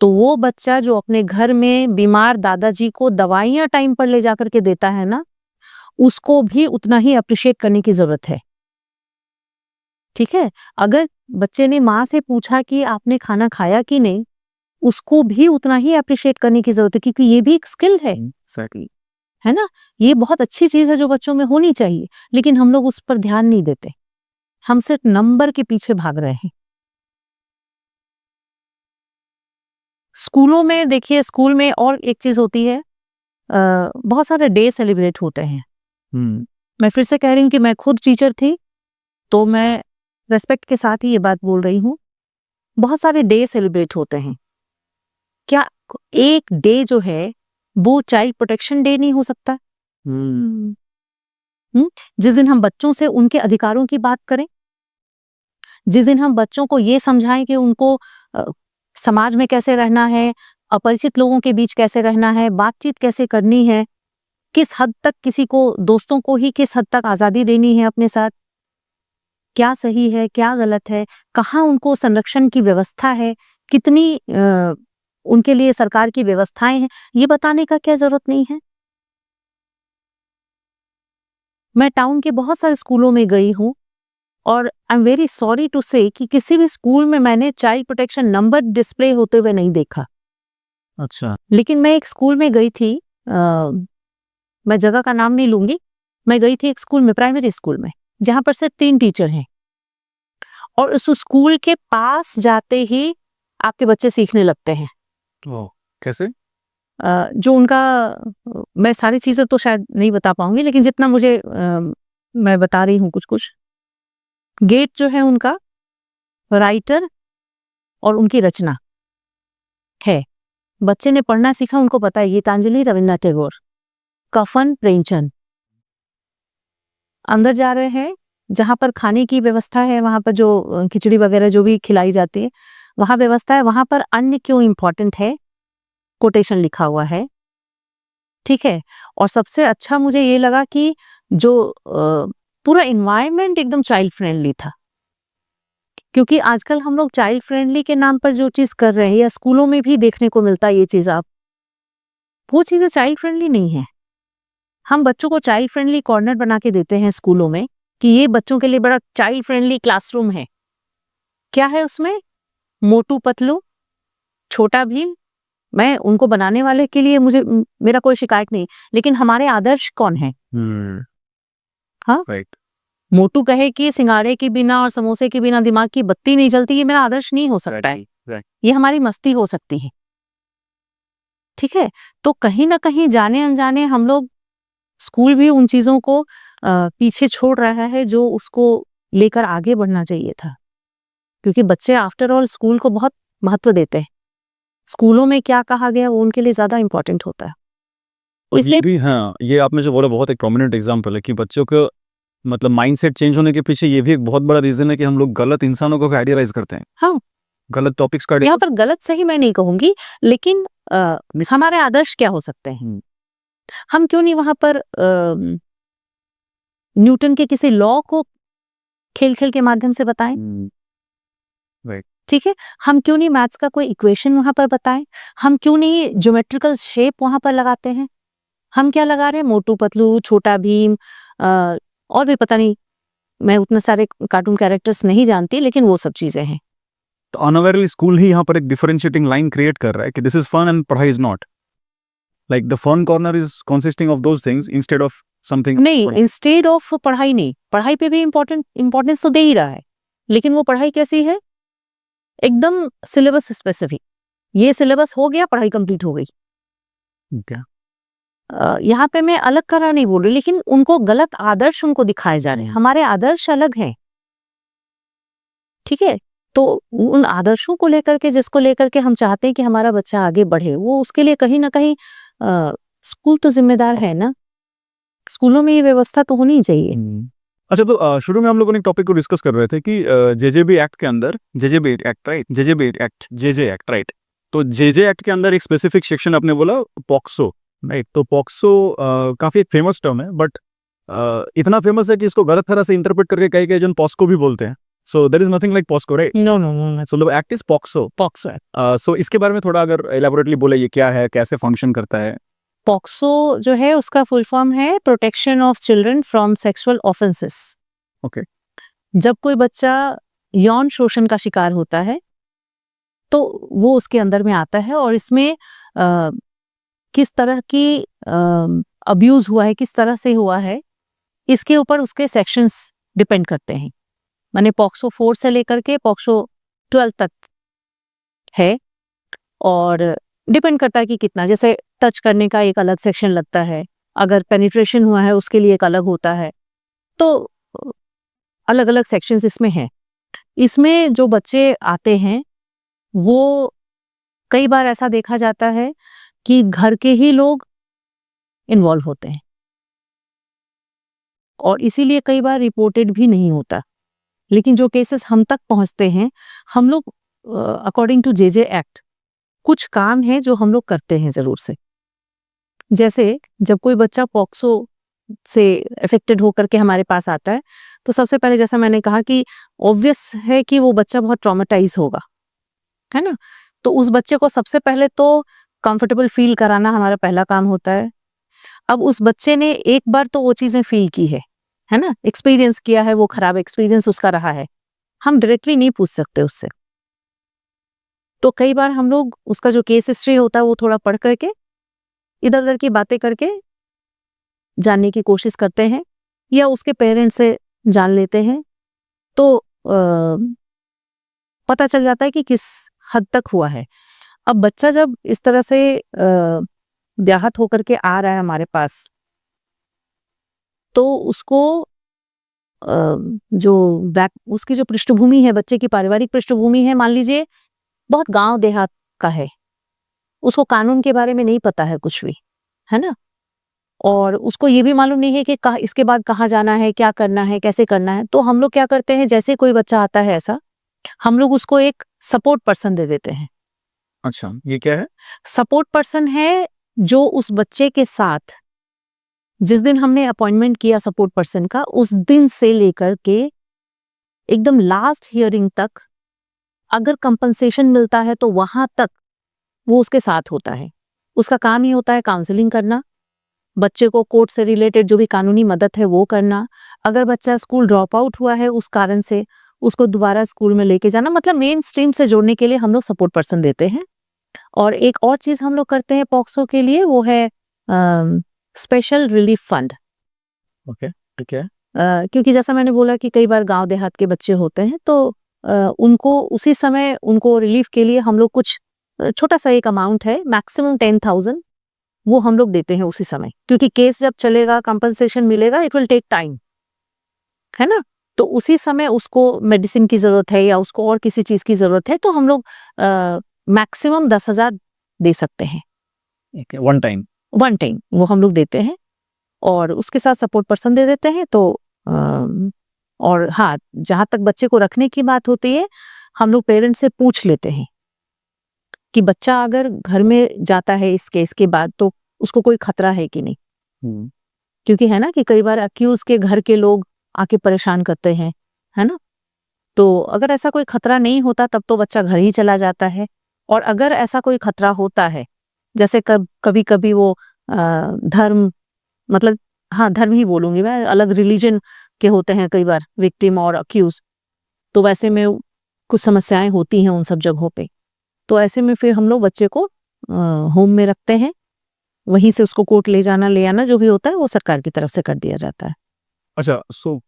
Speaker 2: तो वो बच्चा जो अपने घर में बीमार दादाजी को दवाइयां टाइम पर ले जाकर के देता है ना, उसको भी उतना ही अप्रिशिएट करने की जरूरत है। ठीक है, अगर बच्चे ने माँ से पूछा कि आपने खाना खाया कि नहीं, उसको भी उतना ही अप्रिशिएट करने की जरूरत है, क्योंकि ये भी एक स्किल है।
Speaker 1: Exactly.
Speaker 2: है ना। ये बहुत अच्छी चीज है जो बच्चों में होनी चाहिए, लेकिन हम लोग उस पर ध्यान नहीं देते। हम सिर्फ नंबर के पीछे भाग रहे हैं। स्कूलों में देखिए, स्कूल में और एक चीज होती है, बहुत सारे डे सेलिब्रेट होते हैं। मैं फिर से कह रही हूँ कि मैं खुद टीचर थी, तो मैं रेस्पेक्ट के साथ ही ये बात बोल रही हूँ। बहुत सारे डे सेलिब्रेट होते हैं। क्या एक डे जो है वो चाइल्ड प्रोटेक्शन डे नहीं हो सकता? जिस दिन हम बच्चों से उनके अधिकारों की बात करें, जिस दिन हम बच्चों को ये समझाएं कि उनको समाज में कैसे रहना है, अपरिचित लोगों के बीच कैसे रहना है, बातचीत कैसे करनी है, किस हद तक किसी को, दोस्तों को ही किस हद तक आज़ादी देनी है अपने साथ, क्या सही है, क्या गलत है, कहाँ उनको संरक्षण की व्यवस्था है, कितनी उनके लिए सरकार की व्यवस्थाएं हैं, ये बताने का क्या ज़रूरत नहीं है। मैं टाउन के बहुत सारे स्कूलों में गई हूँ और I am very sorry to say कि किसी भी स्कूल में मैंने चाइल्ड प्रोटेक्शन नंबर डिस्प्ले होते हुए नहीं देखा।
Speaker 1: अच्छा।
Speaker 2: लेकिन मैं एक स्कूल में गई थी, मैं जगह का नाम नहीं लूंगी, मैं गई थी एक स्कूल में, प्राइमरी स्कूल में, जहां पर सिर्फ 3 टीचर हैं और उस स्कूल के पास जाते ही आपके बच्चे सीखने लगते हैं।
Speaker 1: ओह! कैसे?
Speaker 2: जो उनका मैं सारी चीज़ें तो शायद नहीं बता पाऊंगी, लेकिन जितना मुझे मैं बता रही हूँ कुछ-कुछ। गेट जो है उनका, राइटर और उनकी रचना है। बच्चे ने पढ़ना सीखा, उनको पता है गीतांजलि रविन्द्रनाथ टैगोर, कफन प्रेमचंद। अंदर जा रहे हैं, जहाँ पर खाने की व्यवस्था है, वहाँ पर जो खिचड़ी वगैरह जो भी खिलाई जाती है, वहाँ व्यवस्था है, वहाँ पर अन्न क्यों इम्पोर्टेंट है, कोटेशन लिखा हुआ है, ठीक है। और सबसे अच्छा मुझे ये लगा कि जो पूरा इन्वायरमेंट एकदम चाइल्ड फ्रेंडली था, क्योंकि आजकल हम लोग चाइल्ड फ्रेंडली के नाम पर जो चीज़ कर रहे हैं, या स्कूलों में भी देखने को मिलता है ये चीज़, आप वो चीज़ें चाइल्ड फ्रेंडली नहीं है। हम बच्चों को चाइल्ड फ्रेंडली कॉर्नर बना के देते हैं स्कूलों में कि ये बच्चों के लिए बड़ा चाइल्ड फ्रेंडली क्लासरूम है। क्या है उसमें? मोटू पतलू, छोटा भीम। मैं उनको बनाने वाले के लिए मेरा कोई शिकायत नहीं, लेकिन हमारे आदर्श कौन है? हाँ,
Speaker 1: राइट।
Speaker 2: मोटू कहे कि सिंगाड़े के बिना और समोसे के बिना दिमाग की बत्ती नहीं जलती, ये मेरा आदर्श नहीं हो सकता है।
Speaker 1: राइट।
Speaker 2: ये हमारी मस्ती हो सकती है, ठीक है। तो कहीं ना कहीं जाने अनजाने हम लोग, स्कूल भी उन चीजों को पीछे छोड़ रहा है जो उसको लेकर आगे बढ़ना चाहिए था, क्योंकि बच्चे आफ्टर ऑल स्कूल को बहुत महत्व देते हैं। स्कूलों में क्या कहा गया वो उनके लिए ज्यादा इंपॉर्टेंट होता है।
Speaker 1: ये भी, हाँ, ये आपने जो बोला बहुत एक प्रोमिनेंट एग्जांपल है कि बच्चों का मतलब माइंडसेट चेंज होने के पीछे ये भी एक बहुत बड़ा रीजन है कि हम लोग गलत इंसानों को आइडियलाइज करते हैं।
Speaker 2: हाँ,
Speaker 1: गलत टॉपिक्स का
Speaker 2: यहाँ पर गलत सही मैं नहीं कहूंगी, लेकिन हमारे आदर्श क्या हो सकते हैं? हम क्यों नहीं वहां पर न्यूटन के किसी लॉ को खेल खेल के माध्यम से बताएं?
Speaker 1: राइट।
Speaker 2: ठीक है। हम क्यों नहीं मैथ्स का कोई इक्वेशन वहां पर बताएं? हम क्यों नहीं ज्योमेट्रिकल शेप वहां पर लगाते हैं? हम क्या लगा रहे हैं? मोटू पतलू, छोटा भीम, और भी पता नहीं, मैं उतने सारे कार्टून कैरेक्टर्स नहीं जानती, लेकिन वो सब चीजें हैं।
Speaker 1: तो अनअवेयरली स्कूल ही यहाँ पर एक डिफरेंशिएटिंग लाइन क्रिएट कर रहा है कि दिस इज फन एंड पढ़ाई is not. Like the fun corner is consisting of those things instead of something.
Speaker 2: नहीं, इंस्टेड ऑफ पढ़ाई नहीं, पढ़ाई पे भी इंपॉर्टेंस तो दे ही रहा है, लेकिन वो पढ़ाई कैसी है? एकदम सिलेबस स्पेसिफिक। ये सिलेबस हो गया, पढ़ाई कंप्लीट हो गई।
Speaker 1: क्या?
Speaker 2: यहाँ पे मैं अलग करा नहीं बोल रही, लेकिन उनको गलत आदर्श उनको दिखाए जा रहे हैं। हमारे आदर्श अलग हैं, ठीक है। तो उन आदर्शों को लेकर के, जिसको लेकर के हम चाहते हैं कि हमारा बच्चा आगे बढ़े, वो उसके लिए कहीं ना कहीं स्कूल तो जिम्मेदार है ना। स्कूलों में ये व्यवस्था तो होनी चाहिए।
Speaker 1: अच्छा, तो शुरू में हम लोगों ने एक टॉपिक को डिस्कस कर रहे थे कि जेजेबी एक्ट के अंदर, JJB act right, JJB act, JJ act right, तो जेजे एक्ट के अंदर एक स्पेसिफिक सेक्शन आपने बोला पॉक्सो, राइट। तो पॉक्सो काफी एक फेमस टर्म है, बट इतना फेमस है कि इसको गलत तरह से इंटरप्रेट करके कई जन पॉस्को भी बोलते हैं। So there is nothing like POSCO, right?
Speaker 2: No no no,
Speaker 1: so the act is POCSO.
Speaker 2: POCSO act.
Speaker 1: सो इसके बारे में थोड़ा अगर एलैबोरेटली बोले, ये क्या है, कैसे फंक्शन करता है?
Speaker 2: पॉक्सो जो है उसका फुल फॉर्म है protection of children from sexual offences.
Speaker 1: Okay.
Speaker 2: जब कोई बच्चा यौन शोषण का शिकार होता है तो वो उसके अंदर में आता है, और इसमें किस तरह की अब्यूज हुआ है, किस तरह से हुआ है, इसके ऊपर उसके सेक्शंस डिपेंड करते हैं। माने पॉक्सो 4 से लेकर के पॉक्सो 12 तक है, और डिपेंड करता है कि कितना, जैसे टच करने का एक अलग सेक्शन लगता है, अगर पेनिट्रेशन हुआ है उसके लिए एक अलग होता है, तो अलग अलग सेक्शंस इसमें हैं। इसमें जो बच्चे आते हैं वो कई बार ऐसा देखा जाता है कि घर के ही लोग इन्वॉल्व होते हैं, और इसीलिए कई बार रिपोर्टेड भी नहीं होता। लेकिन जो केसेस हम तक पहुंचते हैं, हम लोग अकॉर्डिंग टू जेजे एक्ट कुछ काम है जो हम लोग करते हैं जरूर से। जैसे जब कोई बच्चा पॉक्सो से अफेक्टेड होकर के हमारे पास आता है, तो सबसे पहले जैसा मैंने कहा कि ऑब्वियस है कि वो बच्चा बहुत ट्रॉमेटाइज होगा, है ना। तो उस बच्चे को सबसे पहले तो कंफर्टेबल फील कराना हमारा पहला काम होता है। अब उस बच्चे ने एक बार तो वो चीजें फील की है ना, एक्सपीरियंस किया है, वो खराब एक्सपीरियंस उसका रहा है, हम डायरेक्टली नहीं पूछ सकते उससे। तो कई बार हम लोग उसका जो केस हिस्ट्री होता है वो थोड़ा पढ़ करके इधर उधर की बातें करके जानने की कोशिश करते हैं, या उसके पेरेंट्स से जान लेते हैं, तो पता चल जाता है कि किस हद तक हुआ है। अब बच्चा जब इस तरह से व्याहत होकर के आ रहा है हमारे पास, तो उसको उसकी जो पृष्ठभूमि है, बच्चे की पारिवारिक पृष्ठभूमि है, मान लीजिए बहुत गांव देहात का है, उसको कानून के बारे में नहीं पता है कुछ भी, है ना, और उसको ये भी मालूम नहीं है कि इसके बाद कहाँ जाना है, क्या करना है, कैसे करना है। तो हम लोग क्या करते हैं, जैसे कोई बच्चा आता है ऐसा, हम लोग उसको एक सपोर्ट पर्सन दे देते हैं।
Speaker 1: अच्छा, ये क्या है?
Speaker 2: सपोर्ट पर्सन है जो उस बच्चे के साथ जिस दिन हमने अपॉइंटमेंट किया सपोर्ट पर्सन का, उस दिन से लेकर के एकदम लास्ट हियरिंग तक, अगर कंपनसेशन मिलता है तो वहां तक वो उसके साथ होता है। उसका काम ही होता है काउंसलिंग करना, बच्चे को कोर्ट से रिलेटेड जो भी कानूनी मदद है वो करना, अगर बच्चा स्कूल ड्रॉप आउट हुआ है उस कारण से उसको दोबारा स्कूल में लेके जाना, मतलब मेन स्ट्रीम से जोड़ने के लिए हम लोग सपोर्ट पर्सन देते हैं। और एक और चीज हम लोग करते हैं पॉक्सो के लिए, वो है स्पेशल रिलीफ फंड।
Speaker 1: ओके, ठीक है।
Speaker 2: क्योंकि जैसा मैंने बोला कि कई बार गांव देहात के बच्चे होते हैं, तो उनको उसी समय उनको रिलीफ के लिए हम लोग कुछ छोटा सा एक अमाउंट है, मैक्सिमम 10,000, वो हम लोग देते हैं उसी समय, क्योंकि केस जब चलेगा, कंपनसेशन मिलेगा, इट विल टेक टाइम, है ना। तो उसी समय उसको मेडिसिन की जरूरत है या उसको और किसी चीज की जरूरत है, तो हम लोग मैक्सिमम 10,000 दे सकते हैं,
Speaker 1: वन टाइम
Speaker 2: वो हम लोग देते हैं, और उसके साथ सपोर्ट पर्सन दे देते हैं। तो और हाँ, जहां तक बच्चे को रखने की बात होती है, हम लोग पेरेंट्स से पूछ लेते हैं कि बच्चा अगर घर में जाता है इस केस के बाद, तो उसको कोई खतरा है कि नहीं। क्योंकि है ना कि कई बार अक्यूज के घर के लोग आके परेशान करते हैं, है ना। तो अगर ऐसा कोई खतरा नहीं होता तब तो बच्चा घर ही चला जाता है, और अगर ऐसा कोई खतरा होता है, जैसे कभी कभी वो धर्म, मतलब हाँ धर्म ही बोलूंगी मैं, अलग रिलीजन के होते हैं कई बार विक्टिम और अक्यूज, तो वैसे में कुछ समस्याएं होती हैं उन सब जगहों पे। तो ऐसे में फिर हम लोग बच्चे को होम में रखते हैं, वहीं से उसको कोर्ट ले जाना ले आना जो भी होता है वो सरकार की तरफ से कर दिया जाता है।
Speaker 1: अच्छा, सो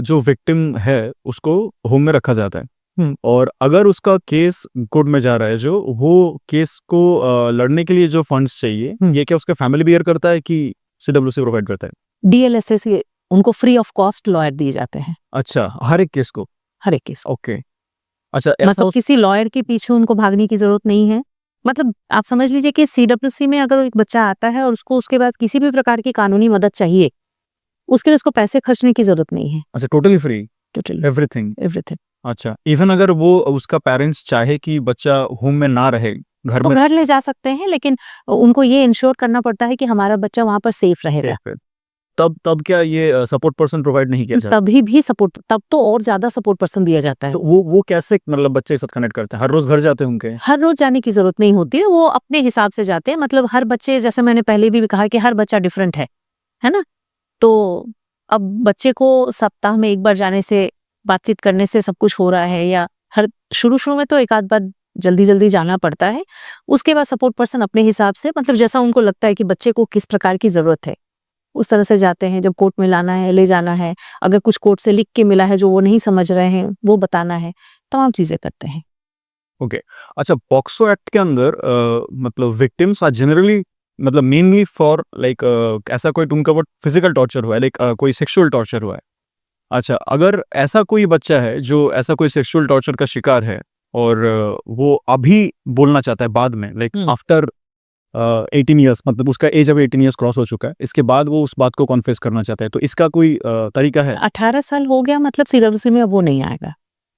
Speaker 1: जो विक्टिम है उसको होम में रखा जाता है, और अगर उसका केस कोर्ट में जा रहा है, जो वो केस को लड़ने के लिए जो फंड्स चाहिए, ये क्या उसका फैमिली बियर करता है कि सीडब्ल्यूसी प्रोवाइड करता है?
Speaker 2: डीएलएसएस उनको फ्री ऑफ कॉस्ट लॉयर दिए जाते हैं।
Speaker 1: अच्छा, हर एक केस को?
Speaker 2: हर एक केस।
Speaker 1: ओके। अच्छा,
Speaker 2: मतलब किसी लॉयर के पीछे उनको भागने की जरूरत नहीं है। मतलब आप समझ लीजिए कि सीडब्ल्यूसी में अगर एक बच्चा आता है और उसको उसके बाद किसी भी प्रकार की कानूनी मदद चाहिए, उसके लिए उसको पैसे खर्चने की जरूरत नहीं है।
Speaker 1: अच्छा, totally free?
Speaker 2: Totally
Speaker 1: everything?
Speaker 2: Everything.
Speaker 1: अच्छा, इवन अगर वो उसका पेरेंट्स चाहे कि बच्चा होम में ना रहे, घर
Speaker 2: तो
Speaker 1: में
Speaker 2: घर ले जा सकते हैं, लेकिन उनको ये इंश्योर करना पड़ता है कि हमारा बच्चा वहां पर सेफ रहेगा।
Speaker 1: तब क्या ये सपोर्ट पर्सन प्रोवाइड नहीं किया जाता?
Speaker 2: तभी भी सपोर्ट, तब तो और ज्यादा सपोर्ट पर्सन दिया जाता है।
Speaker 1: तो वो कैसे मतलब बच्चे के साथ कनेक्ट करते हैं? हर रोज घर जाते होंगे?
Speaker 2: हर रोज जाने की जरूरत नहीं होती है, वो अपने हिसाब से जाते हैं। मतलब हर बच्चे, जैसे मैंने पहले भी कहा कि हर बच्चा डिफरेंट है ना। तो अब बच्चे को सप्ताह में एक बार जाने से, बातचीत करने से सब कुछ हो रहा है, या हर शुरू में तो एक आध बार जल्दी जाना पड़ता है, उसके बाद सपोर्ट पर्सन अपने हिसाब से, मतलब जैसा उनको लगता है कि बच्चे को किस प्रकार की जरूरत है, उस तरह से जाते हैं। जब कोर्ट में लाना है, ले जाना है, अगर कुछ कोर्ट से लिख के मिला है जो वो नहीं समझ रहे हैं वो बताना है, तमाम चीजें करते हैं।
Speaker 1: ओके। अच्छा, पॉक्सो एक्ट के अंदर मतलब विक्टिम्स आर जनरली, मतलब मेनली फॉर लाइक ऐसा कोई उनका वो फिजिकल टॉर्चर हुआ है, लाइक कोई सेक्सुअल टॉर्चर हुआ है। अच्छा, अगर ऐसा कोई बच्चा है जो ऐसा कोई सेक्सुअल टॉर्चर का शिकार है, और वो अभी बोलना चाहता है बाद में, लाइक आफ्टर 18 ईयर्स, मतलब उसका एज अब 18 ईयर्स क्रॉस हो चुका है, इसके बाद वो उस बात को कॉन्फेस करना चाहता है, तो इसका कोई तरीका है?
Speaker 2: 18 साल हो गया मतलब सीडब्ल्यूसी में अब वो नहीं आएगा।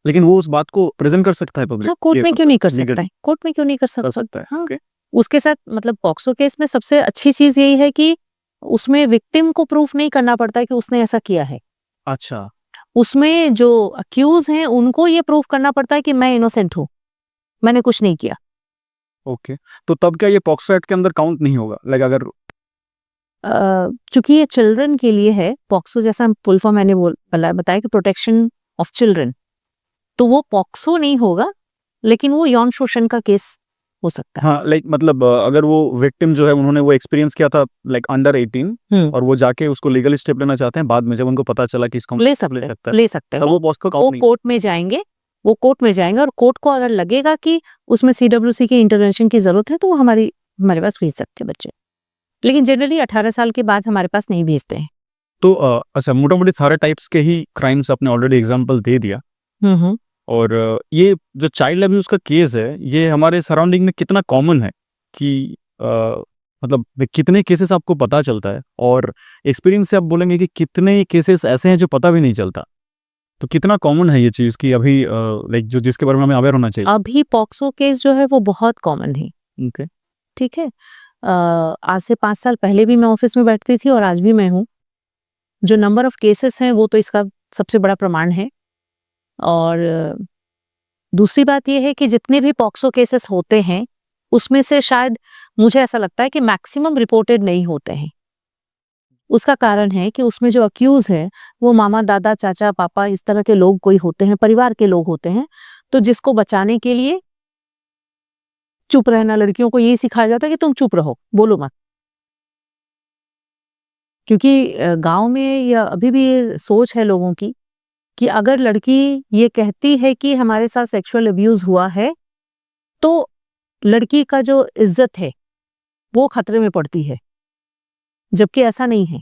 Speaker 1: लेकिन वो उस बात को प्रेजेंट कर सकता है पब्लिक?
Speaker 2: हाँ, कोर्ट में क्यों नहीं कर
Speaker 1: लीगल
Speaker 2: सकता है? कोर्ट में क्यों नहीं कर
Speaker 1: कर
Speaker 2: सकता?
Speaker 1: सकता है।
Speaker 2: हाँ,
Speaker 1: ओके।
Speaker 2: उसके साथ मतलब पॉक्सो केस में सबसे अच्छी चीज यही है कि उसमें विक्टिम को प्रूफ नहीं करना पड़ता है कि उसने ऐसा किया है।
Speaker 1: अच्छा।
Speaker 2: उसमें जो अक्यूज हैं उनको ये प्रूफ करना पड़ता है कि मैं इनोसेंट हूँ, मैंने कुछ नहीं किया।
Speaker 1: ओके, तो तब क्या ये पॉक्सो एक्ट के अंदर काउंट नहीं होगा? लाइक अगर
Speaker 2: चूंकि ये चिल्ड्रन के लिए है, पॉक्सो जैसा फुल फॉर्म मैंने बताया कि प्रोटेक्शन ऑफ चिल्ड्रन, तो वो पॉक्सो नहीं होगा, लेकिन वो यौन शोषण का केस हो सकता है।
Speaker 1: हाँ, लाइक मतलब अगर वो विक्टिम जो है उन्होंने वो एक्सपीरियंस किया था लाइक अंडर 18 और वो जाके उसको लीगल स्टेप लेना चाहते हैं बाद में, जब उनको पता चला कि इसका
Speaker 2: ले सकते हैं, ले सकते हैं।
Speaker 1: तब वो पॉक्सो
Speaker 2: वो
Speaker 1: काउंट नहीं।
Speaker 2: कोर्ट में जाएंगे, वो कोर्ट में जाएंगे और कोर्ट को अगर लगेगा कि उसमें सीडब्ल्यूसी के इंटरवेंशन की जरूरत है तो वो हमारे पास भेज सकते हैं बच्चे, लेकिन जनरली 18 साल के बाद हमारे पास नहीं भेजते हैं।
Speaker 1: तो अच्छा, मोटा मोटी सारे टाइप्स के ही क्राइम्स आपने ऑलरेडी एग्जांपल दे दिया, और ये जो चाइल्ड अब्यूज का केस है ये हमारे सराउंडिंग में कितना कॉमन है कि मतलब कितने केसेस आपको पता चलता है, और एक्सपीरियंस से आप बोलेंगे कि कितने केसेस ऐसे हैं जो पता भी नहीं चलता, तो कितना कॉमन है ये चीज़ कि अभी लाइक जो जिसके बारे में हमें अवेयर होना चाहिए?
Speaker 2: अभी पॉक्सो केस जो है वो बहुत कॉमन है।
Speaker 1: ओके।
Speaker 2: ठीक है, आज से 5 साल पहले भी मैं ऑफिस में बैठती थी और आज भी मैं हूँ। जो नंबर ऑफ केसेस हैं वो तो इसका सबसे बड़ा प्रमाण है। और दूसरी बात यह है कि जितने भी पॉक्सो केसेस होते हैं उसमें से शायद मुझे ऐसा लगता है कि मैक्सिमम रिपोर्टेड नहीं होते हैं। उसका कारण है कि उसमें जो अक्यूज है वो मामा, दादा, चाचा, पापा, इस तरह के लोग कोई होते हैं, परिवार के लोग होते हैं, तो जिसको बचाने के लिए चुप रहना, लड़कियों को यही सिखाया जाता है कि तुम चुप रहो, बोलो मत। क्योंकि गांव में या अभी भी ये सोच है लोगों की कि अगर लड़की ये कहती है कि हमारे साथ सेक्सुअल अब्यूज हुआ है तो लड़की का जो इज्जत है वो खतरे में पड़ती है, जबकि ऐसा नहीं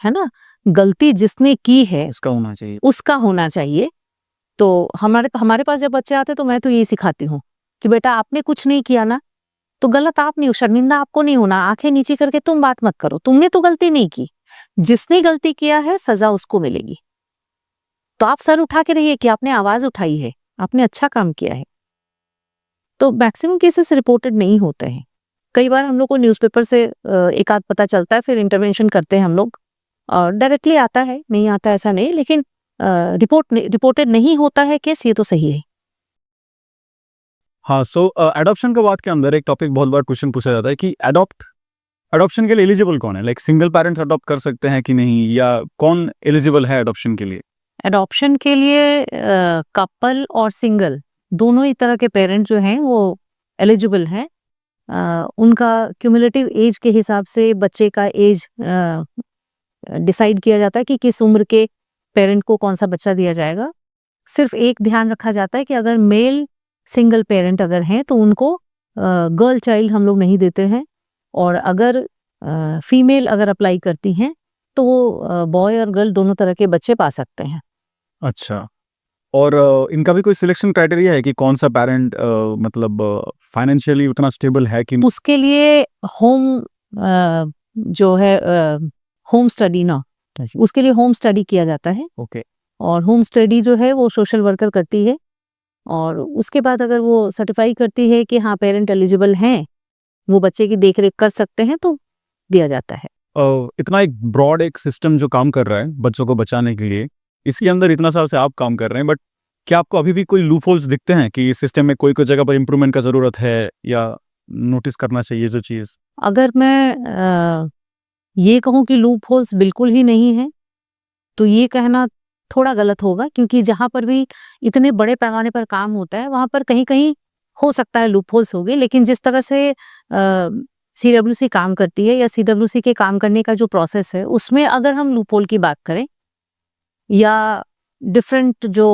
Speaker 2: है ना? गलती जिसने की है
Speaker 1: इसका होना चाहिए।
Speaker 2: उसका होना चाहिए। तो हमारे पास जब बच्चे आते तो मैं तो यही सिखाती हूँ कि बेटा आपने कुछ नहीं किया ना, तो गलत आप नहीं हो, शर्मिंदा आपको नहीं होना, आंखें नीचे करके तुम बात मत करो, तुमने तो गलती नहीं की, जिसने गलती किया है सजा उसको मिलेगी। तो आप सर उठा के रहिए कि आपने आवाज उठाई है, आपने अच्छा काम किया है। तो मैक्सिमम केसेस रिपोर्टेड नहीं होते हैं। कई बार हम लोग को न्यूज़पेपर से एक आध पता चलता है, फिर इंटरवेंशन करते हैं हम लोग, और डायरेक्टली आता है, नहीं आता ऐसा नहीं, लेकिन रिपोर्टेड नहीं होता है केस, ये तो सही है।
Speaker 1: हाँ, सो एडॉप्शन के बाद के अंदर एक टॉपिक बहुत बार क्वेश्चन पूछा जाता है कि एडॉप्शन के लिए एलिजिबल कौन है? लाइक सिंगल पेरेंट्स अडॉप्ट कर सकते हैं कि नहीं, या कौन एलिजिबल है एडॉप्शन के लिए?
Speaker 2: एडॉप्शन के लिए कपल और सिंगल दोनों ही तरह के पेरेंट जो हैं वो एलिजिबल हैं। उनका क्यूमुलेटिव एज के हिसाब से बच्चे का एज डिसाइड किया जाता है कि किस उम्र के पेरेंट को कौन सा बच्चा दिया जाएगा। सिर्फ एक ध्यान रखा जाता है कि अगर मेल सिंगल पेरेंट अगर हैं तो उनको गर्ल चाइल्ड हम लोग नहीं देते हैं, और अगर फीमेल अगर अप्लाई करती हैं तो वो बॉय और गर्ल दोनों तरह के बच्चे पा सकते हैं।
Speaker 1: अच्छा, और इनका भी कोई सिलेक्शन क्राइटेरिया है कि कौन सा पेरेंट मतलब फाइनेंशियली उतना स्टेबल है कि
Speaker 2: उसके लिए होम जो है होम स्टडी ना, उसके लिए होम स्टडी किया जाता है।
Speaker 1: ओके।
Speaker 2: और होम स्टडी जो है वो सोशल वर्कर करती है, और उसके बाद अगर वो सर्टिफाई करती है कि हाँ पेरेंट एलिजिबल हैं, वो बच्चे की देखरेख कर सकते हैं, तो दिया जाता है।
Speaker 1: इतना एक ब्रॉड एक सिस्टम जो काम कर रहा है बच्चों को बचाने के लिए, इसके अंदर इतना साल से आप काम कर रहे हैं, बट क्या आपको अभी भी कोई लूप होल्स दिखते हैं कि इस सिस्टम में कोई कोई जगह पर इम्प्रूवमेंट का ज़रूरत है या नोटिस करना चाहिए जो चीज़?
Speaker 2: अगर मैं ये कहूँ कि लूप होल्स बिल्कुल ही नहीं है तो ये कहना थोड़ा गलत होगा, क्योंकि जहाँ पर भी इतने बड़े पैमाने पर काम होता है वहाँ पर कहीं कहीं हो सकता है लूप होल्स होंगे, लेकिन जिस तरह से सीडब्ल्यूसी काम करती है या सीडब्ल्यूसी के काम करने का जो प्रोसेस है उसमें अगर हम लूप होल की बात करें, या डिफरेंट जो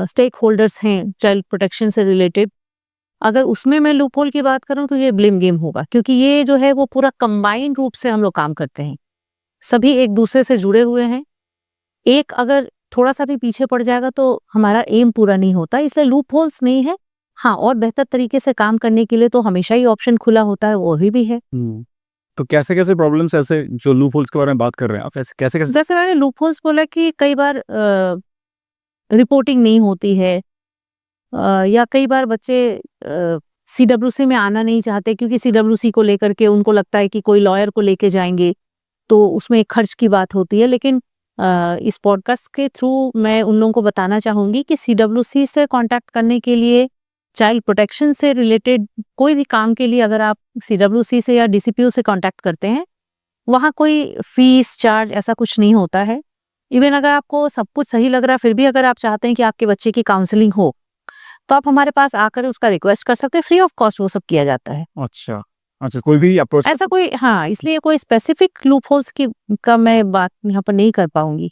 Speaker 2: स्टेक होल्डर्स हैं चाइल्ड प्रोटेक्शन से रिलेटेड, अगर उसमें मैं लूप होल की बात करूं तो ये ब्लेम गेम होगा, क्योंकि ये जो है वो पूरा कंबाइंड रूप से हम लोग काम करते हैं, सभी एक दूसरे से जुड़े हुए हैं। एक अगर थोड़ा सा भी पीछे पड़ जाएगा तो हमारा एम पूरा नहीं होता, इसलिए लूप होल्स नहीं है, हाँ, और बेहतर तरीके से काम करने के लिए तो हमेशा ही ऑप्शन खुला होता है, वो अभी भी है।
Speaker 1: तो कैसे-कैसे प्रॉब्लम्स ऐसे जो लूप होल्स के बारे में बात कर रहे हैं आप, ऐसे कैसे-कैसे?
Speaker 2: जैसे मैंने लूपहोल्स बोला कि कई बार रिपोर्टिंग नहीं होती है, या कई बार बच्चे सीडब्ल्यूसी में आना नहीं चाहते क्योंकि सीडब्ल्यूसी को लेकर के उनको लगता है कि कोई लॉयर को लेके जाएंगे, तो उसमें एक खर्च की बात होती है। लेकिन इस पॉडकास्ट के थ्रू मैं उन लोगों को बताना चाहूंगी कि सीडब्ल्यूसी से कांटेक्ट करने के लिए, चाइल्ड प्रोटेक्शन से रिलेटेड कोई भी काम के लिए अगर आप सीडब्ल्यूसी से या डीसीपीओ से कांटेक्ट करते हैं, वहाँ कोई फीस चार्ज ऐसा कुछ नहीं होता है। इवन अगर आपको सब कुछ सही लग रहा है, फिर भी अगर आप चाहते हैं कि आपके बच्चे की काउंसलिंग हो, तो आप हमारे पास आकर उसका रिक्वेस्ट कर सकते हैं, फ्री ऑफ कॉस्ट वो सब किया जाता है।
Speaker 1: अच्छा, अच्छा कोई भी अप्रोच
Speaker 2: ऐसा कोई, हाँ, इसलिए कोई स्पेसिफिक लूपहोल्स की का मैं बात यहाँ पर नहीं कर पाऊंगी।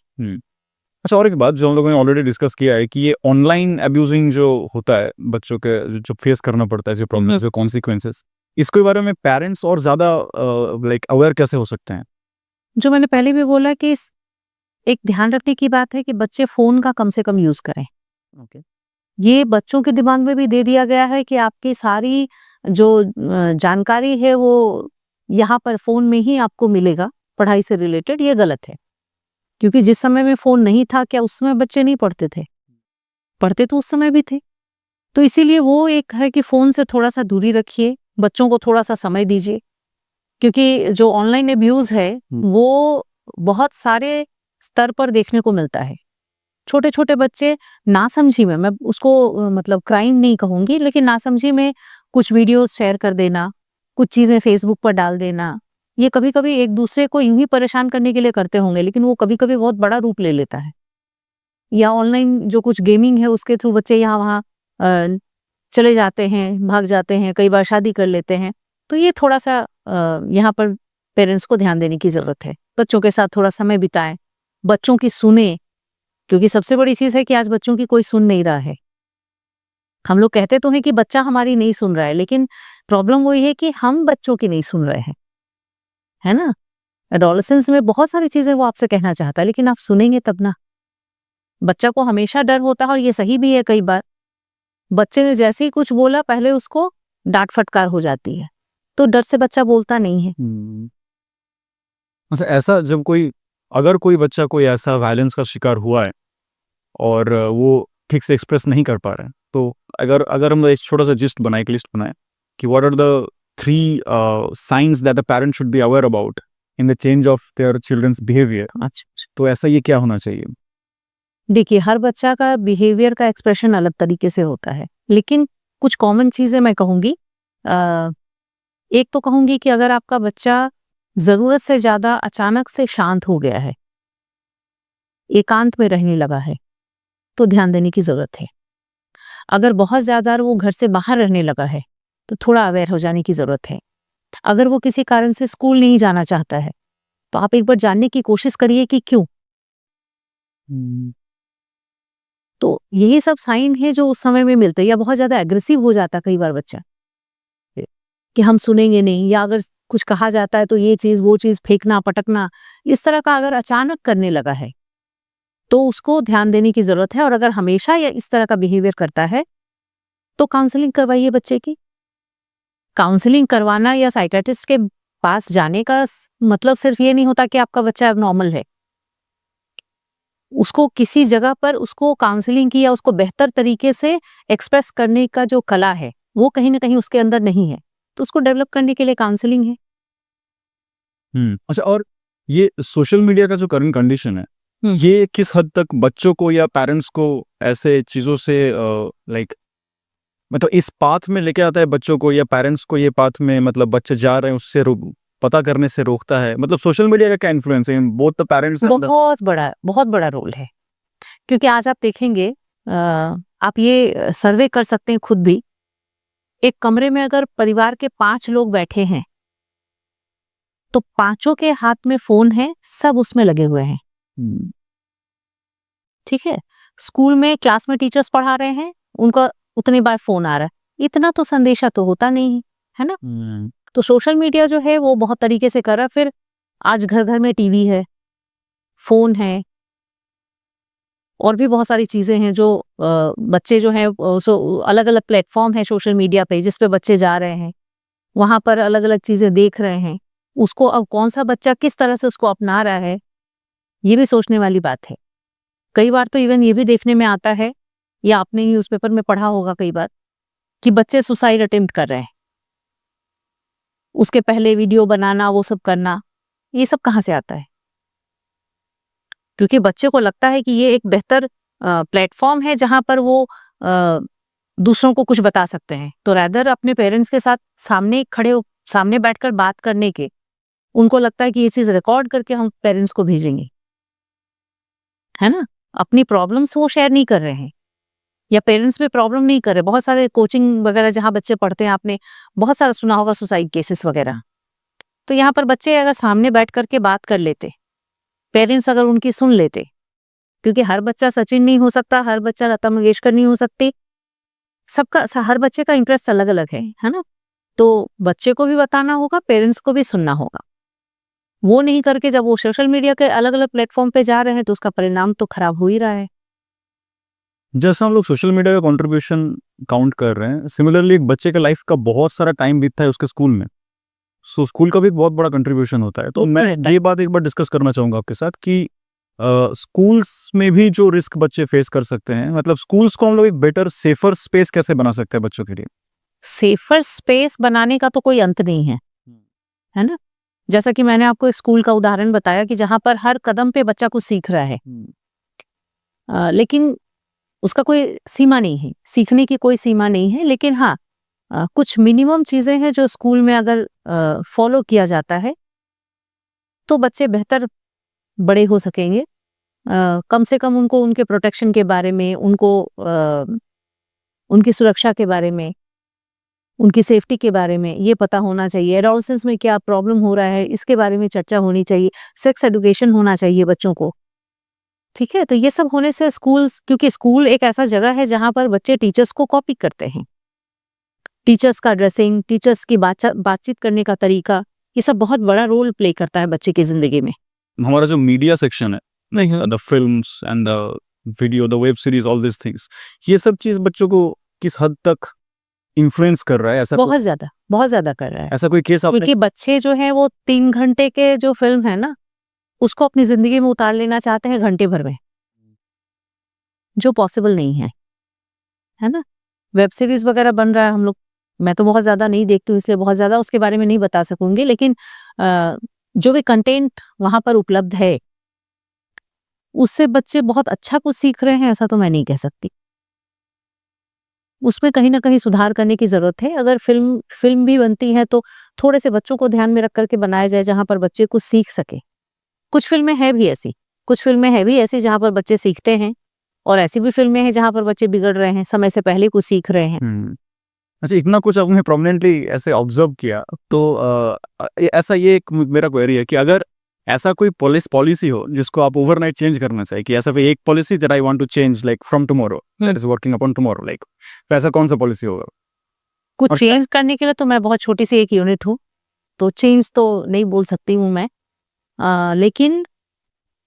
Speaker 1: अच्छा, और एक बात जो हम लोगों ने ऑलरेडी डिस्कस किया है कि ये ऑनलाइन अब्यूजिंग जो होता है बच्चों के, जो फेस करना पड़ता है, जो प्रॉब्लम, जो कॉन्सिक्वेंसेस, इसके बारे में पेरेंट्स और ज़्यादा लाइक अवेयर कैसे हो सकते हैं?
Speaker 2: जो मैंने पहले भी बोला कि एक ध्यान रखने की बात है कि बच्चे फोन का कम से कम यूज करें।
Speaker 1: ओके।
Speaker 2: ये बच्चों के दिमाग में भी दे दिया गया है कि आपकी सारी जो जानकारी है वो यहाँ पर फोन में ही आपको मिलेगा पढ़ाई से रिलेटेड। ये गलत है, क्योंकि जिस समय में फोन नहीं था, क्या उस समय बच्चे नहीं पढ़ते थे? पढ़ते तो उस समय भी थे। तो इसीलिए वो एक है कि फोन से थोड़ा सा दूरी रखिए, बच्चों को थोड़ा सा समय दीजिए, क्योंकि जो ऑनलाइन अब्यूज है वो बहुत सारे स्तर पर देखने को मिलता है। छोटे छोटे बच्चे नासमझी में, मैं उसको मतलब क्राइम नहीं कहूंगी, लेकिन नासमझी में कुछ वीडियो शेयर कर देना, कुछ चीजें फेसबुक पर डाल देना, ये कभी कभी एक दूसरे को यूं ही परेशान करने के लिए करते होंगे, लेकिन वो कभी कभी बहुत बड़ा रूप ले लेता है। या ऑनलाइन जो कुछ गेमिंग है उसके थ्रू बच्चे यहाँ वहाँ चले जाते हैं, भाग जाते हैं, कई बार शादी कर लेते हैं। तो ये थोड़ा सा यहाँ पर पेरेंट्स को ध्यान देने की जरूरत है। बच्चों के साथ थोड़ा समय बिताएं, बच्चों की सुने, क्योंकि सबसे बड़ी चीज है कि आज बच्चों की कोई सुन नहीं रहा है। हम लोग कहते तो हैं कि बच्चा हमारी नहीं सुन रहा है, लेकिन प्रॉब्लम वही है कि हम बच्चों की नहीं सुन रहे हैं, है ना? एडोलेसेंस में बहुत सारी चीजें वो आपसे कहना चाहता है, लेकिन आप सुनेंगे तब ना। बच्चा को हमेशा डर होता है, और ये सही भी है। कई बार बच्चे ने जैसे ही कुछ बोला, पहले उसको डांट फटकार हो जाती है, तो डर से बच्चा बोलता नहीं है।
Speaker 1: अच्छा, ऐसा जब कोई, अगर कोई बच्चा कोई ऐसा वायलेंस का शिकार हुआ है और वो ठीक से एक्सप्रेस नहीं कर पा रहा है, तो अगर अगर हम एक छोटा सा जिस्ट बनाए, एक लिस्ट बनाए कि what are the 3 signs that the parent should be aware about in the change of their children's behaviour,
Speaker 2: अच्छा,
Speaker 1: तो ऐसा ये क्या होना चाहिए?
Speaker 2: देखिए, हर बच्चा का बिहेवियर का एक्सप्रेशन अलग तरीके से होता है, लेकिन कुछ कॉमन चीजें मैं कहूंगी। एक तो कहूंगी कि अगर आपका बच्चा जरूरत से ज्यादा अचानक से शांत हो गया है, एकांत में रहने लगा है, तो ध्यान देने की जरूरत है। अगर बहुत ज्यादा वो घर से बाहर रहने लगा है, तो थोड़ा अवेयर हो जाने की जरूरत है। अगर वो किसी कारण से स्कूल नहीं जाना चाहता है, तो आप एक बार जानने की कोशिश करिए कि क्यों। तो यही सब साइन है जो उस समय में मिलते हैं। या बहुत ज्यादा एग्रेसिव हो जाता कई बार बच्चा, कि हम सुनेंगे नहीं, या अगर कुछ कहा जाता है तो ये चीज वो चीज फेंकना, पटकना, इस तरह का अगर अचानक करने लगा है, तो उसको ध्यान देने की जरूरत है। और अगर हमेशा या इस तरह का बिहेवियर करता है, तो काउंसलिंग करवाइए बच्चे की। काउंसलिंग करवाना या साइकियाट्रिस्ट के पास जाने का मतलब सिर्फ ये नहीं होता कि आपका बच्चा एबनॉर्मल है। उसको किसी जगह पर उसको काउंसलिंग की, या उसको बेहतर तरीके से एक्सप्रेस करने का जो कला है, वो कहीं ना कहीं उसके अंदर नहीं है, तो उसको डेवलप करने के लिए काउंसलिंग है।
Speaker 1: अच्छा, और ये सोशल मीडिया का जो करंट कंडीशन है, ये किस हद तक बच्चों को या पेरेंट्स को ऐसे चीज़ों से लाइक, मतलब इस पाथ में लेके आता है बच्चों को, या पेरेंट्स को ये पाथ में, मतलब बच्चे जा रहे हैं उससे पता करने से रोकता है? मतलब सोशल मीडिया का क्या इन्फ्लुएंस है इन बोथ द पेरेंट्स?
Speaker 2: बहुत बड़ा रोल है, क्योंकि आज आप देखेंगे, आप ये सर्वे कर सकते हैं खुद भी। एक कमरे में अगर परिवार के 5 लोग बैठे हैं, तो पांचों के हाथ में फोन है, सब उसमें लगे हुए हैं। ठीक है, स्कूल में क्लास में टीचर्स पढ़ा रहे हैं, उनका उतनी बार फोन आ रहा है, इतना तो संदेशा तो होता नहीं है ना। तो सोशल मीडिया जो है वो बहुत तरीके से कर रहा है। फिर आज घर घर में टीवी है, फोन है, और भी बहुत सारी चीज़ें हैं जो बच्चे जो हैं अलग-अलग प्लेटफ़ॉर्म है सोशल मीडिया पे जिस पे बच्चे जा रहे हैं। वहाँ पर अलग-अलग चीज़ें देख रहे हैं। उसको अब कौन-सा बच्चा किस तरह से उसको अपना रहा है, ये भी सोचने वाली बात है। कई बार तो इवन ये भी देखने में आता है, या आपने न्यूज़पेपर में पढ़ा होगा कई बार, कि बच्चे सुसाइड अटेम्प्ट कर रहे हैं। उसके पहले वीडियो बनाना, वो सब करना, ये सब कहाँ से आता है? क्योंकि बच्चे को लगता है कि ये एक बेहतर प्लेटफ़ॉर्म है जहाँ पर वो दूसरों को कुछ बता सकते हैं। तो रादर अपने पेरेंट्स के साथ सामने बैठकर बात करने के, उनको लगता है कि ये चीज़ रिकॉर्ड करके हम पेरेंट्स को भेजेंगे। है ना? अपनी प्रॉब्लम्स वो शेयर नहीं कर रहे हैं, या पेरेंट्स भी प्रॉब्लम नहीं कर रहे। बहुत सारे कोचिंग वगैरह जहाँ बच्चे पढ़ते हैं, आपने बहुत सारा सुना होगा सुसाइड केसेस वगैरह। तो यहाँ पर बच्चे अगर सामने बैठ कर के बात कर लेते, पेरेंट्स अगर उनकी सुन लेते, क्योंकि हर बच्चा सचिन नहीं हो सकता, हर बच्चा लता मंगेशकर नहीं हो सकती। हर बच्चे का इंटरेस्ट अलग-अलग है ना? तो बच्चे को भी बताना होगा, पेरेंट्स को भी सुनना होगा। वो नहीं करके जब वो सोशल मीडिया के अलग-अलग प्लेटफ़ॉर्म पे जा रहे हैं, तो उसका परिणाम तो खराब हो ही रहा है।
Speaker 1: जैसा हम लोग सोशल मीडिया का कंट्रीब्यूशन काउंट कर रहे हैं, सिमिलरली एक बच्चे के लाइफ का बहुत सारा टाइम बीतता है उसके स्कूल में। सो स्कूल का भी एक बहुत बड़ा कंट्रीब्यूशन होता है। तो मैं ये बात एक बार डिस्कस करना चाहूँगा आपके साथ कि स्कूल्स में भी जो रिस्क बच्चे फेस कर सकते हैं, मतलब स्कूल्स को हम लोग एक बेटर सेफर स्पेस कैसे बना सकते हैं बच्चों के लिए?
Speaker 2: सेफर स्पेस बनाने का तो कोई अंत नहीं है ना? जैसा कि मैंने आपको स्कूल का उदाहरण बताया कि जहाँ पर हर कदम पे बच्चा कुछ सीख रहा है। लेकिन उसका कोई सीमा नहीं है, सीखने की कोई सीमा नहीं है। लेकिन हाँ, कुछ मिनिमम चीज़ें हैं जो स्कूल में अगर फॉलो किया जाता है, तो बच्चे बेहतर बड़े हो सकेंगे। कम से कम उनको उनके प्रोटेक्शन के बारे में, उनकी सुरक्षा के बारे में, उनकी सेफ्टी के बारे में ये पता होना चाहिए। एडोलसेंस में क्या प्रॉब्लम हो रहा है, इसके बारे में चर्चा होनी चाहिए। सेक्स एजुकेशन होना चाहिए बच्चों को, ठीक है? तो ये सब होने से क्योंकि स्कूल एक ऐसा जगह है जहाँ पर बच्चे टीचर्स को कॉपी करते हैं। टीचर्स का ड्रेसिंग, टीचर्स की बातचीत करने का तरीका, ये सब बहुत बड़ा रोल प्ले करता है बच्चे की ज़िंदगी में।
Speaker 1: हमारा जो मीडिया सेक्शन है, नहीं, the films and the video, the web series, all this things, ये सब चीज़ बच्चों को किस हद तक इन्फ्लुएंस कर रहा है?
Speaker 2: बहुत ज़्यादा कर रहा है।
Speaker 1: ऐसा कोई केस आपने?
Speaker 2: क्योंकि बच्चे जो हैं वो 3 घंटे के जो फ़िल्म है ना, उसको अपनी ज़िंदगी में उतार लेना चाहते हैं घंटे भर में, जो पॉसिबल नहीं है ना? वेब सीरीज़ वगैरह बन रहा है, मैं तो बहुत ज़्यादा नहीं देखती हूँ, इसलिए बहुत ज़्यादा उसके बारे में नहीं बता सकूँगी। लेकिन जो भी कंटेंट वहाँ पर उपलब्ध है, उससे बच्चे बहुत अच्छा कुछ सीख रहे हैं, ऐसा तो मैं नहीं कह सकती। उसमें कहीं न कहीं सुधार करने की ज़रूरत है। अगर फ़िल्म भी बनती है, तो थोड़े से बच्चों को ध्यान में रख कर के बनाया जाए, जहाँ पर बच्चे कुछ सीख सकें। कुछ फ़िल्में हैं भी ऐसी जहाँ पर बच्चे सीखते हैं, और ऐसी भी फ़िल्में हैं जहाँ पर बच्चे बिगड़ रहे हैं, समय से पहले कुछ सीख रहे हैं।
Speaker 1: अच्छा, इतना कुछ आपने प्रोमिनेंटली ऐसे ऑब्जर्व किया, तो ऐसा ये एक मेरा क्वेरी है कि अगर ऐसा कोई पॉलिसी हो जिसको आप ओवरनाइट चेंज करना चाहिए, कि ऐसा कोई एक policy that I want to change like from tomorrow, that is working upon tomorrow, like, तो ऐसा कौन सा पॉलिसी होगा?
Speaker 2: कुछ
Speaker 1: और
Speaker 2: चेंज करने के लिए तो मैं बहुत छोटी सी एक यूनिट हूँ, तो चेंज तो नहीं बोल सकती हूँ मैं। लेकिन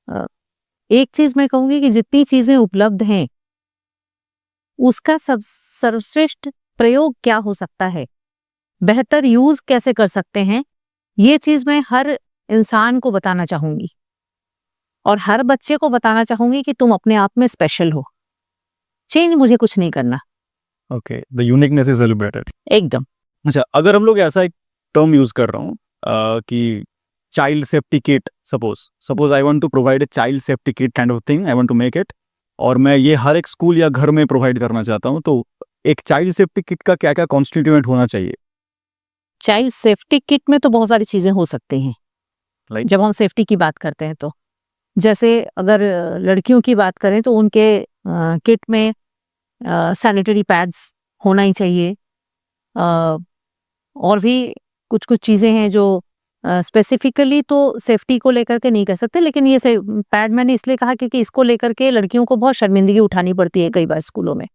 Speaker 2: अ, एक चीज़ मैं कहूँगी कि जितनी चीज़ें उपलब्ध हैं, उसका सर्वश्रेष्ठ प्रयोग क्या हो सकता है, बेहतर यूज़ कैसे कर सकते हैं, ये चीज़ मैं हर इंसान को बताना चाहूँगी, और हर बच्चे को बताना चाहूँगी कि तुम अपने आप में स्पेशल हो। चेंज मुझे कुछ नहीं करना।
Speaker 1: Okay, the uniqueness is celebrated.
Speaker 2: एकदम।
Speaker 1: अच्छा, अगर हम लोग ऐसा एक टर्म यूज कर रहा हूँ कि child safety kit, suppose I want to provide a child safety kit kind of thing, I want to make it, और मैं ये हर एक स्कूल या घर में प्रोवाइड करना चाहता हूँ, तो एक चाइल्ड सेफ्टी किट का क्या क्या कॉन्स्टिट्यूएंट होना चाहिए?
Speaker 2: चाइल्ड सेफ्टी किट में तो बहुत सारी चीज़ें हो सकती हैं।
Speaker 1: Like?
Speaker 2: जब हम सेफ्टी की बात करते हैं तो, जैसे अगर लड़कियों की बात करें तो उनके किट में सैनिटरी पैड्स होना ही चाहिए। और भी कुछ चीज़ें हैं जो स्पेसिफिकली तो सेफ्टी को लेकर के नहीं कह सकते, लेकिन ये पैड मैंने इसलिए कहा क्योंकि इसको लेकर के लड़कियों को बहुत शर्मिंदगी उठानी पड़ती है कई बार स्कूलों में।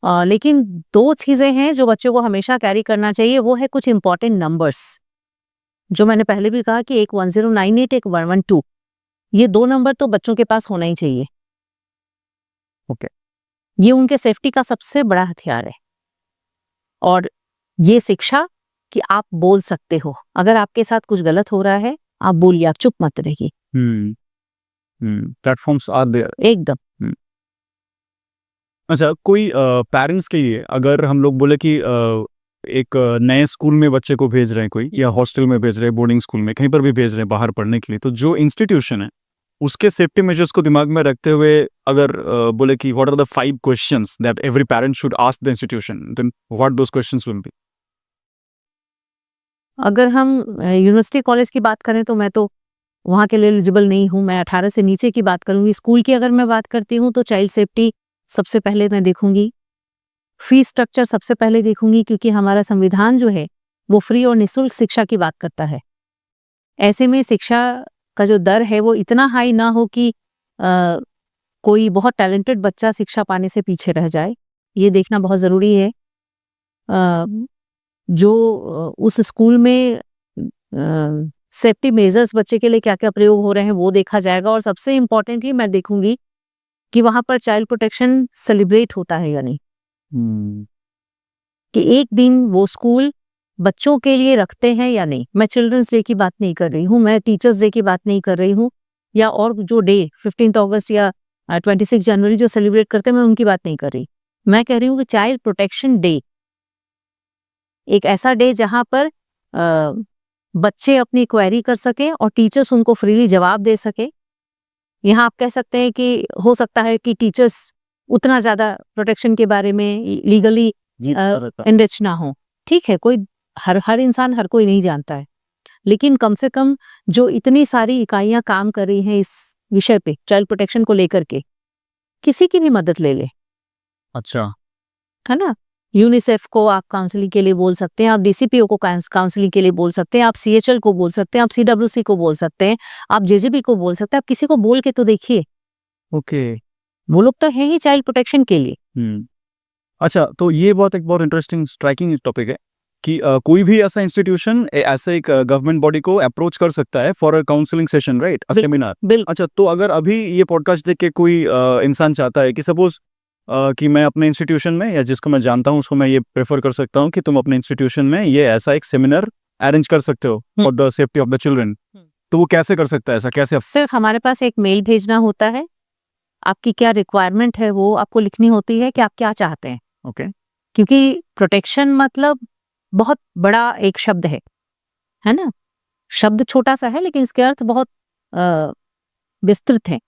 Speaker 2: लेकिन 2 चीज़ें हैं जो बच्चों को हमेशा कैरी करना चाहिए, वो है कुछ इंपॉर्टेंट नंबर्स, जो मैंने पहले भी कहा कि एक 1098, एक 112, ये 2 नंबर तो बच्चों के पास होना ही चाहिए।
Speaker 1: ओके।
Speaker 2: ये उनके सेफ्टी का सबसे बड़ा हथियार है। और ये शिक्षा कि आप बोल सकते हो, अगर आपके साथ कुछ गलत हो रहा है आप बोलिए, आप चुप मत रहिए।
Speaker 1: Platforms are there.
Speaker 2: एकदम।
Speaker 1: अच्छा, कोई पेरेंट्स के लिए अगर हम लोग बोले कि एक नए स्कूल में बच्चे को भेज रहे हैं कोई, या हॉस्टल में भेज रहे हैं, बोर्डिंग स्कूल में कहीं पर भी भेज रहे हैं बाहर पढ़ने के लिए, तो जो इंस्टीट्यूशन है उसके सेफ्टी मेजर्स को दिमाग में रखते हुए अगर बोले कि what are the 5 questions that every parent should ask the institution, then what those questions will be?
Speaker 2: अगर हम यूनिवर्सिटी कॉलेज की बात करें तो मैं तो वहाँ के लिए एलिजिबल नहीं हूँ, मैं 18 से नीचे की बात करूंगी। स्कूल की अगर मैं बात करती हूँ तो चाइल्ड सेफ्टी सबसे पहले मैं देखूंगी। फीस स्ट्रक्चर सबसे पहले देखूंगी, क्योंकि हमारा संविधान जो है वो फ्री और निःशुल्क शिक्षा की बात करता है। ऐसे में शिक्षा का जो दर है वो इतना हाई ना हो कि कोई बहुत टैलेंटेड बच्चा शिक्षा पाने से पीछे रह जाए, ये देखना बहुत ज़रूरी है। जो उस स्कूल में सेफ्टी मेजर्स बच्चे के लिए क्या क्या प्रयोग हो रहे हैं वो देखा जाएगा। और सबसे इम्पोर्टेंटली मैं देखूंगी कि वहाँ पर चाइल्ड प्रोटेक्शन सेलिब्रेट होता है या नहीं, कि एक दिन वो स्कूल बच्चों के लिए रखते हैं या नहीं। मैं चिल्ड्रंस डे की बात नहीं कर रही हूँ, मैं टीचर्स डे की बात नहीं कर रही हूँ, या और जो डे 15 अगस्त या 26 जनवरी जो सेलिब्रेट करते हैं मैं उनकी बात नहीं कर रही। मैं कह रही हूँ कि चाइल्ड प्रोटेक्शन डे एक ऐसा डे जहाँ पर बच्चे अपनी क्वेरी कर सकें और टीचर्स उनको फ्रीली जवाब दे सके। यहाँ आप कह सकते हैं कि हो सकता है कि टीचर्स उतना ज़्यादा प्रोटेक्शन के बारे में लीगली एनरिच ना हो, ठीक है, कोई हर इंसान हर कोई नहीं जानता है, लेकिन कम से कम जो इतनी सारी इकाइयाँ काम कर रही हैं इस विषय पे चाइल्ड प्रोटेक्शन को लेकर के, किसी की भी मदद ले ले,
Speaker 1: अच्छा,
Speaker 2: है ना। यूनिसेफ को आप काउंसलिंग के लिए बोल सकते हैं, आप डीसीपीओ को काउंसलिंग के लिए बोल सकते हैं, आप सीएचएल को बोल सकते हैं, आप सीडब्ल्यूसी को बोल सकते हैं, आप जेजेबी को बोल सकते हैं, आप किसी को बोल के तो देखिए।
Speaker 1: ओके।
Speaker 2: वो लोग तो हैं ही चाइल्ड प्रोटेक्शन के लिए।
Speaker 1: अच्छा, तो ये बहुत एक बहुत इंटरेस्टिंग स्ट्राइकिंग टॉपिक है कि कोई भी ऐसा इंस्टीट्यूशन ऐसा एक गवर्नमेंट बॉडी को अप्रोच कर सकता है for a counselling session, right, a seminar.
Speaker 2: बिल्कुल।
Speaker 1: अच्छा, तो अगर अभी ये पॉडकास्ट देख के कोई इंसान चाहता है कि सपोज कि मैं अपने इंस्टीट्यूशन में, या जिसको मैं जानता हूँ उसको मैं ये प्रेफर कर सकता हूँ कि तुम अपने इंस्टीट्यूशन में ये ऐसा एक सेमिनार अरेंज कर सकते हो for the safety of the children, तो वो कैसे कर सकता है ऐसा, कैसे?
Speaker 2: सिर्फ हमारे पास एक मेल भेजना होता है, आपकी क्या रिक्वायरमेंट है वो आपको लिखनी होती है कि आप क्या चाहते हैं।
Speaker 1: ओके।
Speaker 2: क्योंकि प्रोटेक्शन मतलब बहुत बड़ा एक शब्द है ना। शब्द छोटा सा है लेकिन इसके अर्थ बहुत विस्तृत हैं।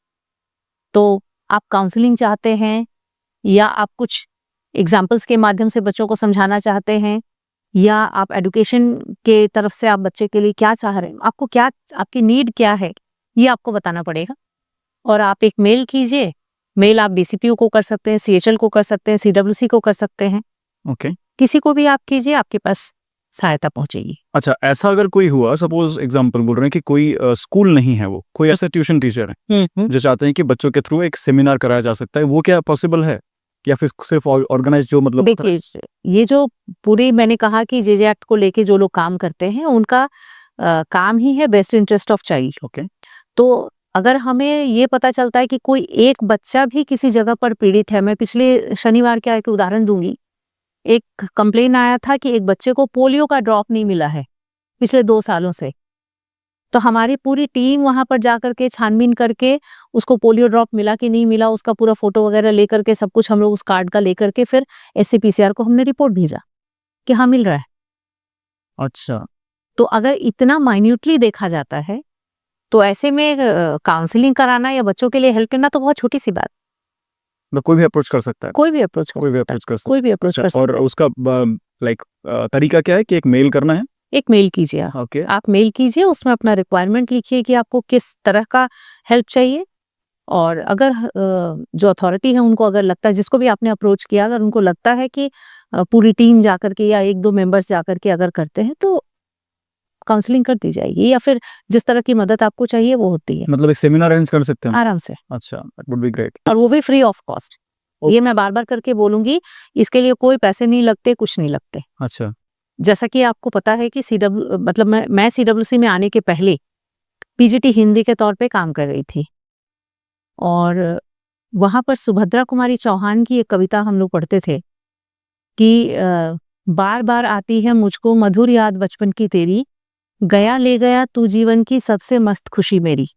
Speaker 2: तो आप काउंसलिंग चाहते हैं, या आप कुछ एग्जाम्पल्स के माध्यम से बच्चों को समझाना चाहते हैं, या आप एडुकेशन के तरफ से आप बच्चे के लिए क्या चाह रहे हैं, आपको क्या, आपकी नीड क्या है, ये आपको बताना पड़ेगा। और आप एक मेल कीजिए। मेल आप डीसीपीओ को कर सकते हैं, सीएचएल को कर सकते हैं, सीडब्ल्यूसी को कर सकते हैं,
Speaker 1: ओके।
Speaker 2: किसी को भी आप कीजिए, आपके पास सहायता पहुंचेगी।
Speaker 1: अच्छा, ऐसा अगर कोई हुआ, सपोज एग्जांपल बोल रहे हैं कि कोई स्कूल नहीं है, वो कोई ऐसा ट्यूशन टीचर है जो चाहते हैं कि बच्चों के थ्रू एक सेमिनार कराया जा सकता है, वो क्या पॉसिबल है, या फिर सिर्फ ऑर्गेनाइज जो मतलब?
Speaker 2: देखिए, ये जो पूरी मैंने कहा कि जेजे एक्ट को लेके जो लोग काम करते हैं उनका काम ही है best interest of child.
Speaker 1: Okay.
Speaker 2: तो अगर हमें ये पता चलता है कि कोई एक बच्चा भी किसी जगह पर पीड़ित है, मैं पिछले शनिवार का एक उदाहरण दूंगी। एक कंप्लेन आया था कि एक बच्चे को पोलियो का ड्रॉप नहीं मिला है पिछले 2 सालों से। तो हमारी पूरी टीम वहां पर जाकर के छानबीन करके उसको पोलियो ड्रॉप मिला कि नहीं मिला, उसका पूरा फोटो वगैरह लेकर के सब कुछ हम लोग उस कार्ड का लेकर के फिर एससीपीसीआर को हमने रिपोर्ट भेजा कि हाँ मिल रहा है।
Speaker 1: अच्छा।
Speaker 2: तो अगर इतना माइन्यूटली देखा जाता है तो ऐसे में काउंसलिंग कराना या बच्चों के लिए हेल्प करना तो बहुत छोटी सी बात।
Speaker 1: कोई भी अप्रोच कर सकता है,
Speaker 2: कोई भी अप्रोच कर
Speaker 1: कोई भी
Speaker 2: सकता है,
Speaker 1: अप्रोच कर सकता
Speaker 2: कोई भी अप्रोच कर
Speaker 1: है।
Speaker 2: सकता
Speaker 1: और उसका लाइक तरीका क्या है कि एक मेल करना है?
Speaker 2: है। एक मेल कीजिए आप।
Speaker 1: ओके।
Speaker 2: आप मेल कीजिए, उसमें अपना रिक्वायरमेंट लिखिए कि आपको किस तरह का हेल्प चाहिए। और अगर जो अथॉरिटी है उनको अगर लगता है, जिसको भी आपने अप्रोच किया, अगर उनको लगता है कि पूरी टीम जाकर के या 1-2 मेंबर्स जाकर के अगर करते हैं तो काउंसलिंग कर दी जाएगी, या फिर जिस तरह की मदद आपको चाहिए वो होती है
Speaker 1: मतलब एक सेमिनार अरेंज कर सकते हैं?
Speaker 2: आराम से,
Speaker 1: अच्छा, दैट वुड बी ग्रेट।
Speaker 2: और वो भी फ्री ऑफ कॉस्ट। ये मैं बार बार करके बोलूंगी, इसके लिए कोई पैसे नहीं लगते, कुछ नहीं लगते।
Speaker 1: अच्छा।
Speaker 2: जैसा कि आपको पता है कि मतलब मैं सीडब्ल्यूसी में आने के पहले पीजीटी हिंदी के तौर पे काम कर रही थी, और वहाँ पर सुभद्रा कुमारी चौहान की एक कविता हम लोग पढ़ते थे कि बार बार आती है मुझको मधुर याद बचपन की तेरी, गया ले गया तू जीवन की सबसे मस्त खुशी मेरी।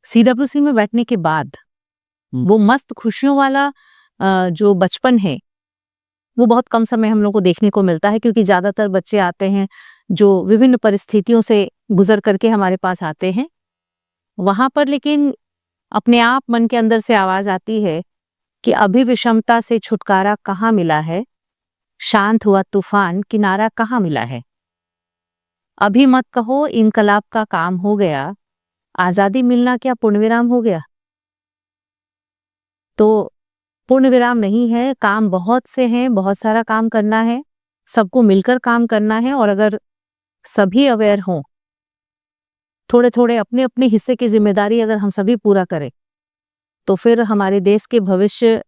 Speaker 2: सीडब्ल्यूसी में बैठने के बाद वो मस्त खुशियों वाला जो बचपन है वो बहुत कम समय हम लोग को देखने को मिलता है, क्योंकि ज्यादातर बच्चे आते हैं जो विभिन्न परिस्थितियों से गुजर करके हमारे पास आते हैं। वहां पर लेकिन अपने आप मन के अंदर से आवाज आती है कि अभी विषमता से छुटकारा कहाँ मिला है, शांत हुआ तूफान किनारा कहाँ मिला है। अभी मत कहो इनकलाब का काम हो गया, आजादी मिलना क्या पूर्णविराम हो गया। तो पूर्ण विराम नहीं है, काम बहुत से हैं, बहुत सारा काम करना है, सबको मिलकर काम करना है। और अगर सभी अवेयर हों, थोड़े थोड़े अपने अपने हिस्से की जिम्मेदारी अगर हम सभी पूरा करें, तो फिर हमारे देश के भविष्य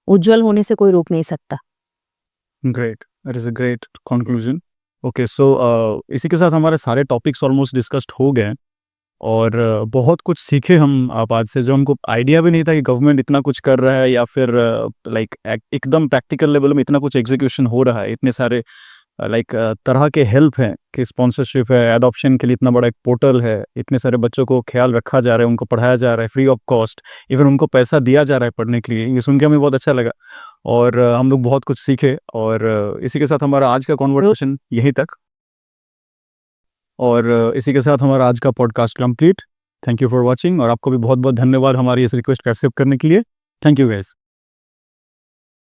Speaker 2: उज्जवल होने से कोई रोक नहीं सकता।
Speaker 1: Great, that is a great conclusion. Okay, so इसी के साथ हमारे सारे टॉपिक्स ऑलमोस्ट डिस्कस्ड हो गए और बहुत कुछ सीखे हम आप आज से, जो हमको आइडिया भी नहीं था कि गवर्नमेंट इतना कुछ कर रहा है या फिर लाइक एकदम प्रैक्टिकल लेवल में इतना कुछ एग्जीक्यूशन हो रहा है। इतने सारे लाइक तरह के हेल्प हैं कि स्पॉन्सरशिप है, एडॉप्शन के लिए इतना बड़ा एक पोर्टल है, इतने सारे बच्चों को ख्याल रखा जा रहा है, उनको पढ़ाया जा रहा है फ्री ऑफ कॉस्ट, इवन उनको पैसा दिया जा रहा है पढ़ने के लिए। ये सुन के हमें बहुत अच्छा लगा और हम लोग बहुत कुछ सीखे। और इसी के साथ हमारा आज का कॉन्वर्सेशन यहीं तक, और इसी के साथ हमारा आज का podcast complete. Thank you for watching, और आपको भी बहुत बहुत धन्यवाद हमारी इस रिक्वेस्ट को एक्सेप्ट करने के लिए। Thank you guys.